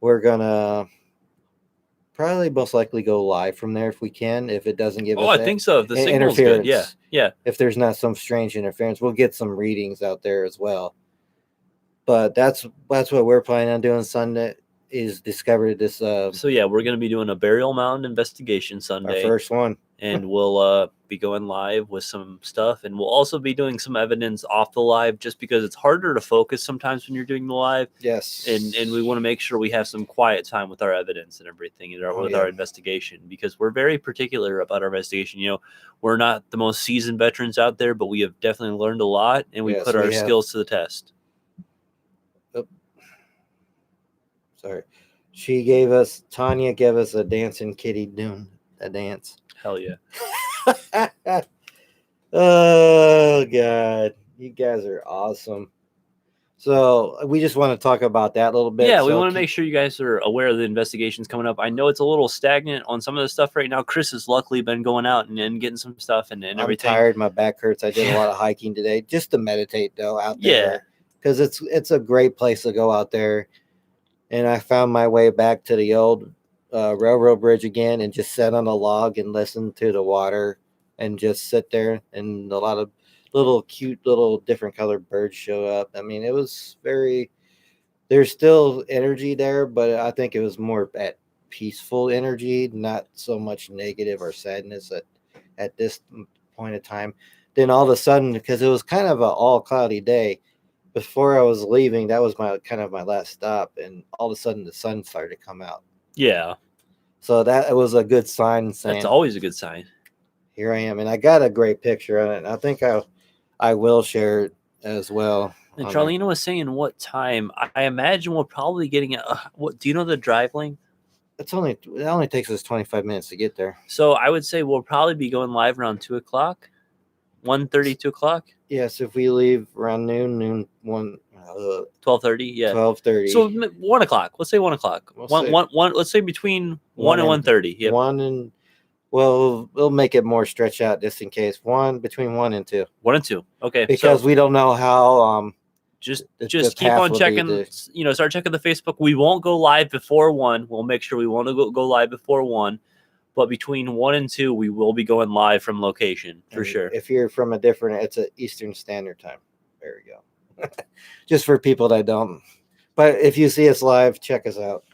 we're going to probably most likely go live from there if we can, if it doesn't give us I think so. If the signal's good. Yeah. Yeah. If there's not some strange interference, we'll get some readings out there as well. But that's what we're planning on doing Sunday. Is discovered this. So yeah, we're going to be doing a burial mound investigation Sunday. Our first one. And we'll be going live with some stuff, and we'll also be doing some evidence off the live, just because it's harder to focus sometimes when you're doing the live. Yes. And we want to make sure we have some quiet time with our evidence and everything, and our investigation, because we're very particular about our investigation. You know, we're not the most seasoned veterans out there, but we have definitely learned a lot, and we put our skills to the test. Sorry. Tanya gave us a dancing kitty doing a dance. Hell yeah. Oh, God. You guys are awesome. So we just want to talk about that a little bit. Yeah, we want to make sure you guys are aware of the investigations coming up. I know it's a little stagnant on some of the stuff right now. Chris has luckily been going out and getting some stuff and everything. I'm tired. My back hurts. I did a lot of hiking today just to meditate, though, out there. Yeah. Because it's a great place to go out there. And I found my way back to the old railroad bridge again and just sat on a log and listened to the water and just sit there. And a lot of cute little different colored birds show up. I mean, it was there's still energy there, but I think it was more at peaceful energy, not so much negative or sadness at this point of time. Then all of a sudden, because it was kind of an all cloudy day, before I was leaving, that was my last stop, and all of a sudden the sun started to come out. Yeah. So that was a good sign. That's always a good sign. Here I am, and I got a great picture on it. And I think I will share it as well. And Charlena was saying what time. I imagine we're probably getting what do you know the drive length? It only takes us 25 minutes to get there. So I would say we'll probably be going live around 2 o'clock. 1:30, 2 o'clock. Yes, if we leave around noon 12:30. Yeah, 12:30. So 1 o'clock. Let's say 1 o'clock. Let's say between 1 and 1:30. Yep. We'll make it more stretched out just in case. Between 1 and 2. 1 and 2. Okay. Because we don't know how. Just keep on checking. Start checking the Facebook. We won't go live before 1. We'll make sure we want to go live before 1. But between 1 and 2, we will be going live from location for sure. If you're from it's an Eastern Standard Time. There we go. Just for people that don't. But if you see us live, check us out.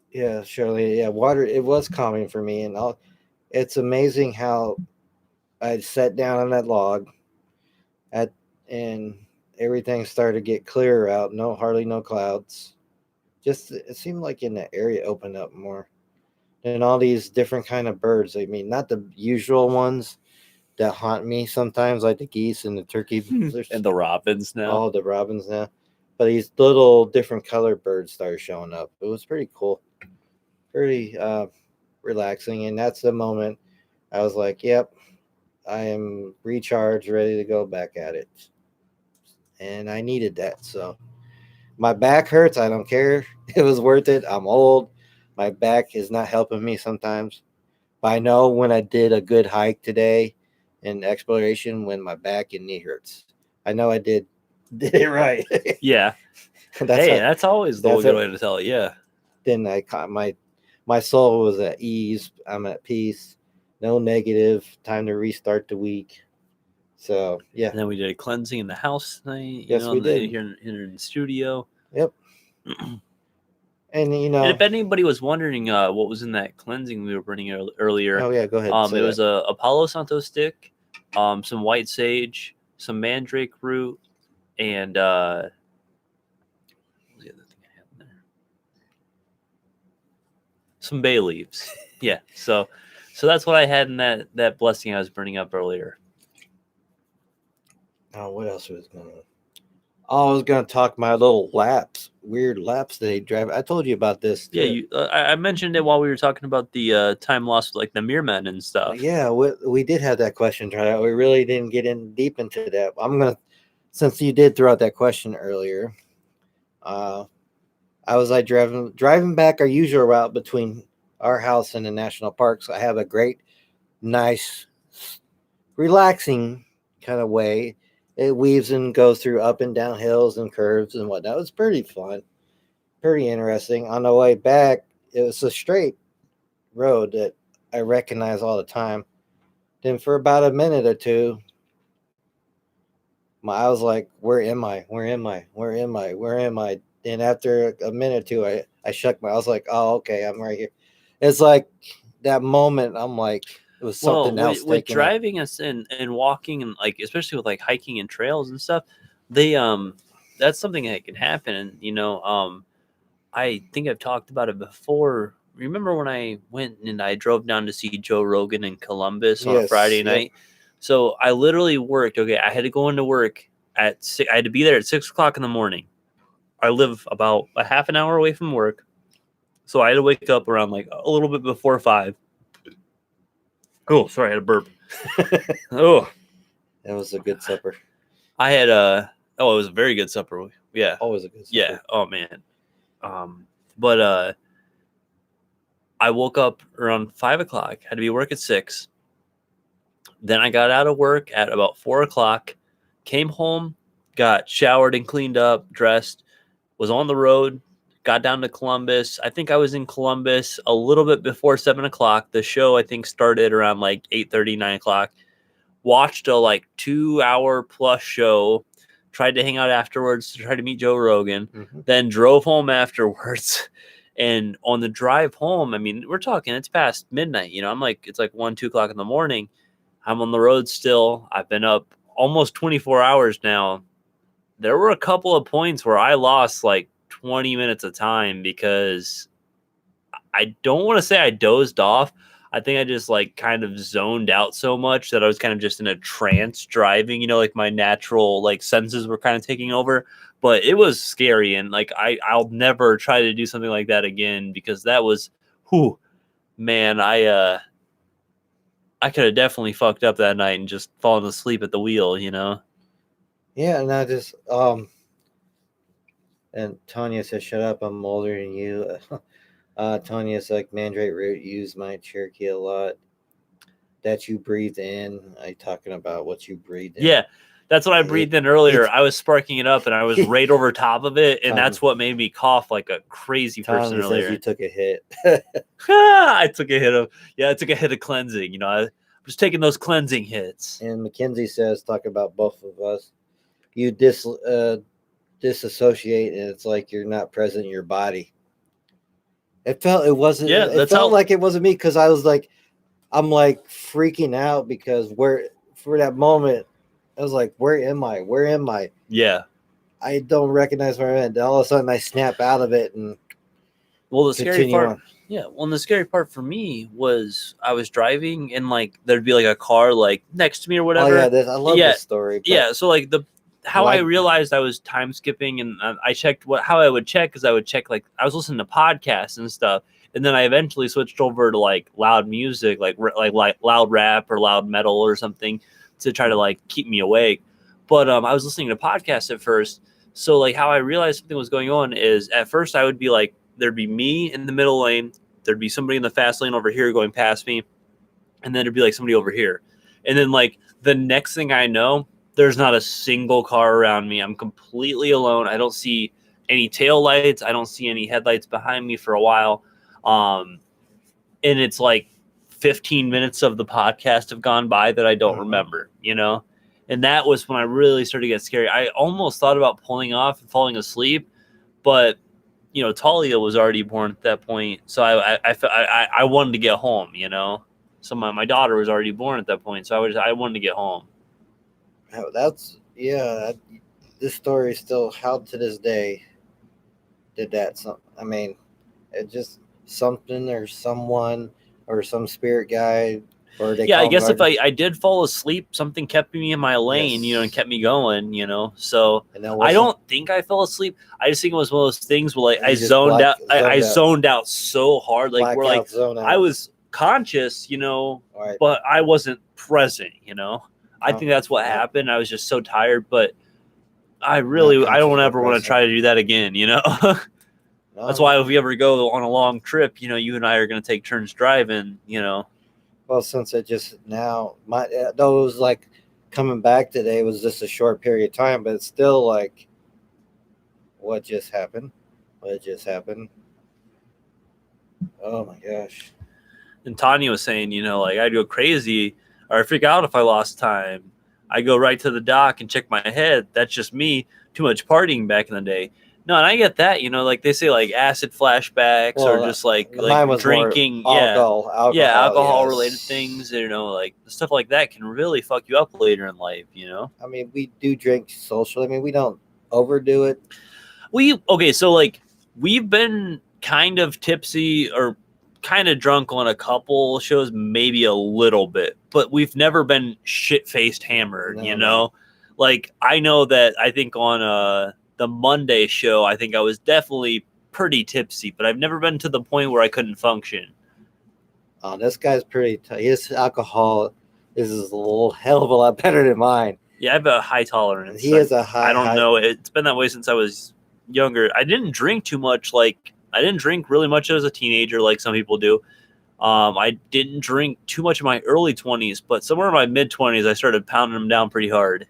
Yeah, Shirley. Yeah, water. It was calming for me, and it's amazing how I sat down on that log, and everything started to get clearer out. Hardly no clouds. Just it seemed like in the area opened up more, and all these different kind of birds. I mean, not the usual ones that haunt me sometimes, like the geese and the turkey and the robins now. Oh, the robins now, but these little different colored birds started showing up. It was pretty cool, pretty relaxing, and that's the moment I was like, "Yep, I am recharged, ready to go back at it," and I needed that. So. My back hurts. I don't care. It was worth it. I'm old. My back is not helping me sometimes. But I know when I did a good hike today in exploration, when my back and knee hurts. I know I did it right. Yeah. That's always the good way to tell it. Yeah. Then I caught my soul was at ease. I'm at peace. No negative. Time to restart the week. So yeah. And then we did a cleansing in the house tonight. Yes, we did here in the studio. Yep. And and if anybody was wondering what was in that cleansing we were burning earlier. Oh yeah, go ahead. It was a Palo Santo stick, some white sage, some mandrake root, and what was the other thing I had in there? Some bay leaves. Yeah. So that's what I had in that blessing I was burning up earlier. Oh, what else was going on? Oh, I was gonna talk my little laps, weird laps that he drive. I told you about this. Yeah, I mentioned it while we were talking about the time lost with like the Mirror and stuff. Yeah, we did have that question tried out. We really didn't get in deep into that. I'm gonna, since you did throw out that question earlier, uh, I was like driving back our usual route between our house and the national parks. I have a great, nice, relaxing kind of way. It weaves and goes through up and down hills and curves and whatnot. It was pretty fun, pretty interesting. On the way back, it was a straight road that I recognize all the time. Then for about a minute or two, I was like, "Where am I? Where am I? Where am I? Where am I?" And after a minute or two, I shook I was like, "Oh, okay, I'm right here." It's like that moment. I'm like, it was Well, something else with taking it. driving us and walking and like especially with like hiking and trails and stuff, they that's something that can happen. And I think I've talked about it before. Remember when I went and I drove down to see Joe Rogan in Columbus on a Yes. Friday Yep. night? So I literally worked. Okay, I had to go into work at I had to be there at 6 o'clock in the morning. I live about a half an hour away from work, so I had to wake up around like a little bit before 5. Oh, sorry, I had a burp. Oh, It was a good supper. I had a. Oh, it was a very good supper. Yeah, Always a good supper. yeah. Oh man. But I woke up around 5 o'clock. Had to be work at 6. Then I got out of work at about 4 o'clock. Came home, got showered and cleaned up, dressed. Was on the road. Got down to Columbus. I think I was in Columbus a little bit before 7 o'clock. The show I think started around like 8:30, 9 o'clock. Watched a like 2 hour plus show. Tried to hang out afterwards to try to meet Joe Rogan. Mm-hmm. Then drove home afterwards. And on the drive home, I mean, we're talking, it's past midnight. I'm like, it's like 1, 2 o'clock in the morning. I'm on the road still. I've been up almost 24 hours now. There were a couple of points where I lost like 20 minutes of time because I don't want to say I dozed off. I think I just like kind of zoned out so much that I was kind of just in a trance driving, like my natural like senses were kind of taking over. But it was scary, and like I'll never try to do something like that again because that was whew, man, I could have definitely fucked up that night and just fallen asleep at the wheel. Yeah, and I just and Tanya says, "Shut up, I'm older than you." Tanya's like, "Mandrake root used my Cherokee a lot. That you breathe in." I talking about what you breathe in. Yeah, that's what I breathed in earlier. It's I was sparking it up and I was right over top of it, and that's Tom, what made me cough like a crazy person Tanya says you earlier. took a hit. I took a hit of cleansing. I was taking those cleansing hits. And Mackenzie says, talk about both of us. You disassociate, and it's like you're not present in your body. It wasn't. Yeah, It felt like it wasn't me because I was like, I'm like freaking out because for that moment, I was like, where am I? Where am I? Yeah. I don't recognize where I'm at. All of a sudden, I snap out of it and Well, the scary part. on. Yeah. Well, and the scary part for me was I was driving and like there'd be like a car like next to me or whatever. Oh yeah, I love this story. Yeah. So like how I realized I was time skipping, and I checked how I would check, because I would check like I was listening to podcasts and stuff, and then I eventually switched over to like loud music, like loud rap or loud metal or something to try to like keep me awake. But I was listening to podcasts at first, so like how I realized something was going on is at first I would be like there'd be me in the middle lane, there'd be somebody in the fast lane over here going past me, and then it'd be like somebody over here, and then like the next thing I know, there's not a single car around me. I'm completely alone. I don't see any tail lights. I don't see any headlights behind me for a while. And it's like 15 minutes of the podcast have gone by that I don't remember, And that was when I really started to get scary. I almost thought about pulling off and falling asleep, but Talia was already born at that point. So I wanted to get home, So my daughter was already born at that point. So I wanted to get home. This story still held to this day. Did that I mean, it just something or someone or some spirit guide Or they Yeah, I call guess if murders. I did fall asleep, something kept me in my lane, Yes. and kept me going, So And that I wasn't, don't think I fell asleep. I just think it was one of those things where like you I just zoned out. I zoned out. zoned out so hard, like where like Blackout, zone I out. was conscious, All right. but I wasn't present. I No, think that's what no, happened. I was just so tired, but I not don't conscious, not ever want to present. try to do that again. That's why if we ever go on a long trip, you and I are going to take turns driving. Well, since it just now, though it was like coming back today was just a short period of time, but it's still like, what just happened? What just happened? Oh my gosh. And Tanya was saying, like I'd go crazy or I freak out if I lost time. I go right to the dock and check my head. That's just me. Too much partying back in the day. No, and I get that. Like they say, like acid flashbacks or Well, just like mine was drinking. more Yeah, alcohol yes. related things. Like stuff like that can really fuck you up later in life. I mean, we do drink socially. I mean, we don't overdo it. So like we've been kind of tipsy or kind of drunk on a couple shows, maybe a little bit, but we've never been shit faced hammered. No. Like I know that I think on the Monday show, I think I was definitely pretty tipsy, but I've never been to the point where I couldn't function. This guy's pretty. His alcohol is a little hell of a lot better than mine. Yeah, I have a high tolerance. He has a high. I don't know. It's been that way since I was younger. I didn't drink too much. Like I didn't drink really much as a teenager, like some people do. I didn't drink too much in my early 20s, but somewhere in my mid 20s, I started pounding them down pretty hard.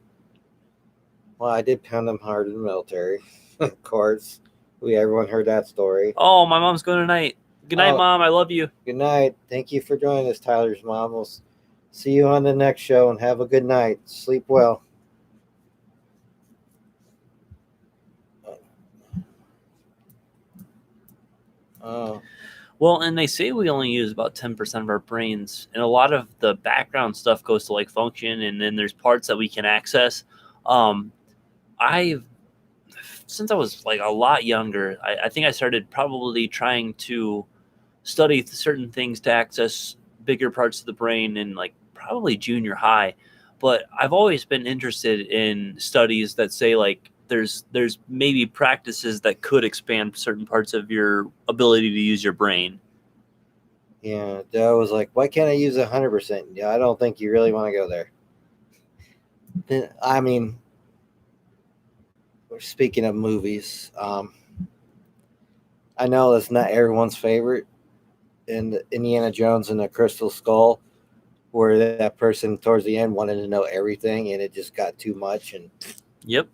Well, I did pound them hard in the military, of course. Everyone heard that story. Oh, my mom's going tonight. Good night, Mom. I love you. Good night. Thank you for joining us, Tyler's mom. We'll see you on the next show and have a good night. Sleep well. Oh. Well, and they say we only use about 10% of our brains, and a lot of the background stuff goes to like function, and then there's parts that we can access. Since I was like a lot younger, I think I started probably trying to study certain things to access bigger parts of the brain in like probably junior high. But I've always been interested in studies that say like there's maybe practices that could expand certain parts of your ability to use your brain. Yeah, I was like, why can't I use 100%? Yeah, I don't think you really want to go there. I mean, speaking of movies, I know that's not everyone's favorite. In Indiana Jones and the Crystal Skull, where that person towards the end wanted to know everything, and it just got too much. And Yep.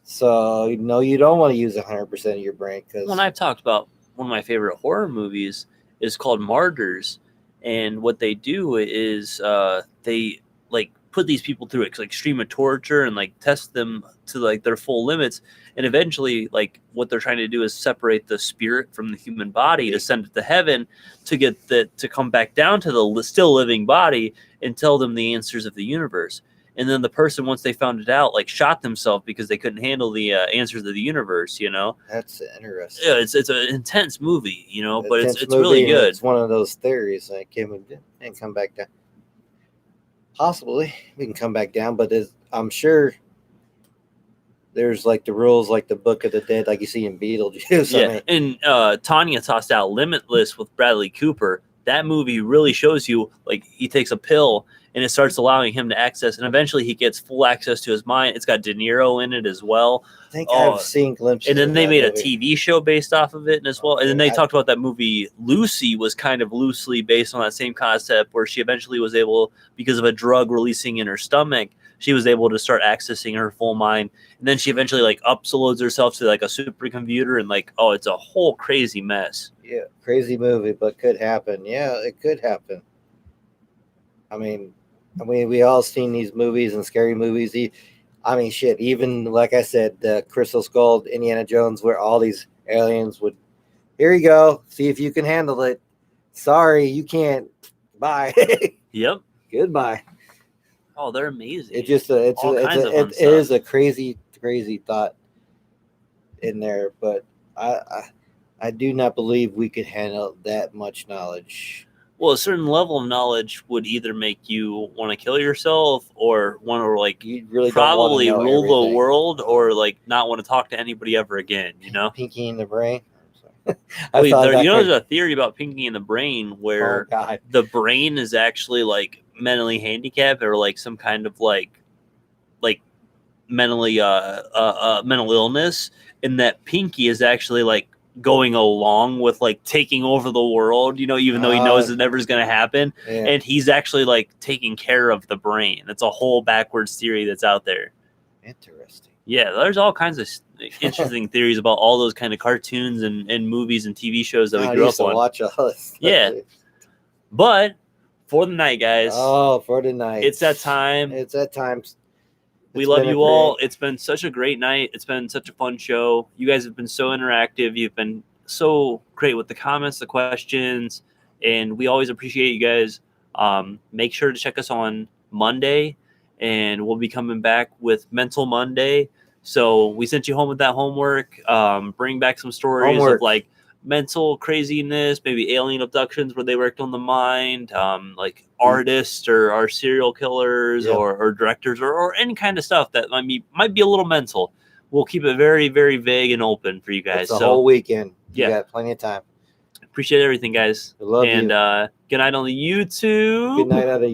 So you don't want to use 100% of your brain because. When I've talked about one of my favorite horror movies is called Martyrs, and what they do is they like put these people through extreme torture and like test them to like their full limits, and eventually like what they're trying to do is separate the spirit from the human body to send it to heaven to get to come back down to the still living body and tell them the answers of the universe. And then the person, once they found it out, like shot themselves because they couldn't handle the answers of the universe. That's interesting. Yeah, it's an intense movie, but it's really good. It's one of those theories that came and come back down. Possibly we can come back down, but I'm sure there's like the rules, like the Book of the Dead, like you see in Beetlejuice. Yeah, and Tanya tossed out Limitless with Bradley Cooper. That movie really shows you like he takes a pill and it starts allowing him to access, and eventually he gets full access to his mind. It's got De Niro in it as well. I think I've seen glimpses. And then they made movie. a TV show based off of it as well. And then they talked about that movie Lucy was kind of loosely based on that same concept, where she eventually was able, because of a drug releasing in her stomach, she was able to start accessing her full mind. And then she eventually like uploads herself to like a supercomputer, and like, oh, it's a whole crazy mess. Yeah, crazy movie, but could happen. Yeah, it could happen. I mean, we all seen these movies and scary movies. I mean, shit, even like I said, the Crystal Skull, Indiana Jones, where all these aliens would, here you go, see if you can handle it. Sorry, you can't. Bye. Yep. Goodbye. Oh, they're amazing. It is a crazy thought in there, but I do not believe we could handle that much knowledge. Well, a certain level of knowledge would either make you want to kill yourself or want to like You really probably don't want to know rule the everything. world or like not want to talk to anybody ever again, you know? Pinky in the brain. I Well, thought that there's could- a theory about pinky in the brain Oh where God. the brain is actually like mentally handicapped or like some kind of like mentally mental illness, and that pinky is actually like going along with like taking over the world, you know, even though he knows it never is going to happen. Yeah. And he's actually like taking care of the brain. That's a whole backwards theory that's out there. Interesting. Yeah, there's all kinds of interesting theories about all those kind of cartoons and movies and TV shows that we I grew used up to on. watch all this stuff. Yeah. But for the night, guys, Oh, for tonight. it's that time. It's that time. We It's love been a you all. great- It's been such a great night. It's been such a fun show. You guys have been so interactive. You've been so great with the comments, the questions, and we always appreciate you guys. Make sure to check us on Monday, and we'll be coming back with Mental Monday. So we sent you home with that homework. Bring back some stories Homework. of like mental craziness, maybe alien abductions where they worked on the mind, like artists or serial killers Yep. or directors or any kind of stuff that might be a little mental. We'll keep it very, very vague and open for you guys. It's a So whole weekend. You yeah. got plenty of time. appreciate everything, guys. I love and you. good night on the YouTube. Good night out of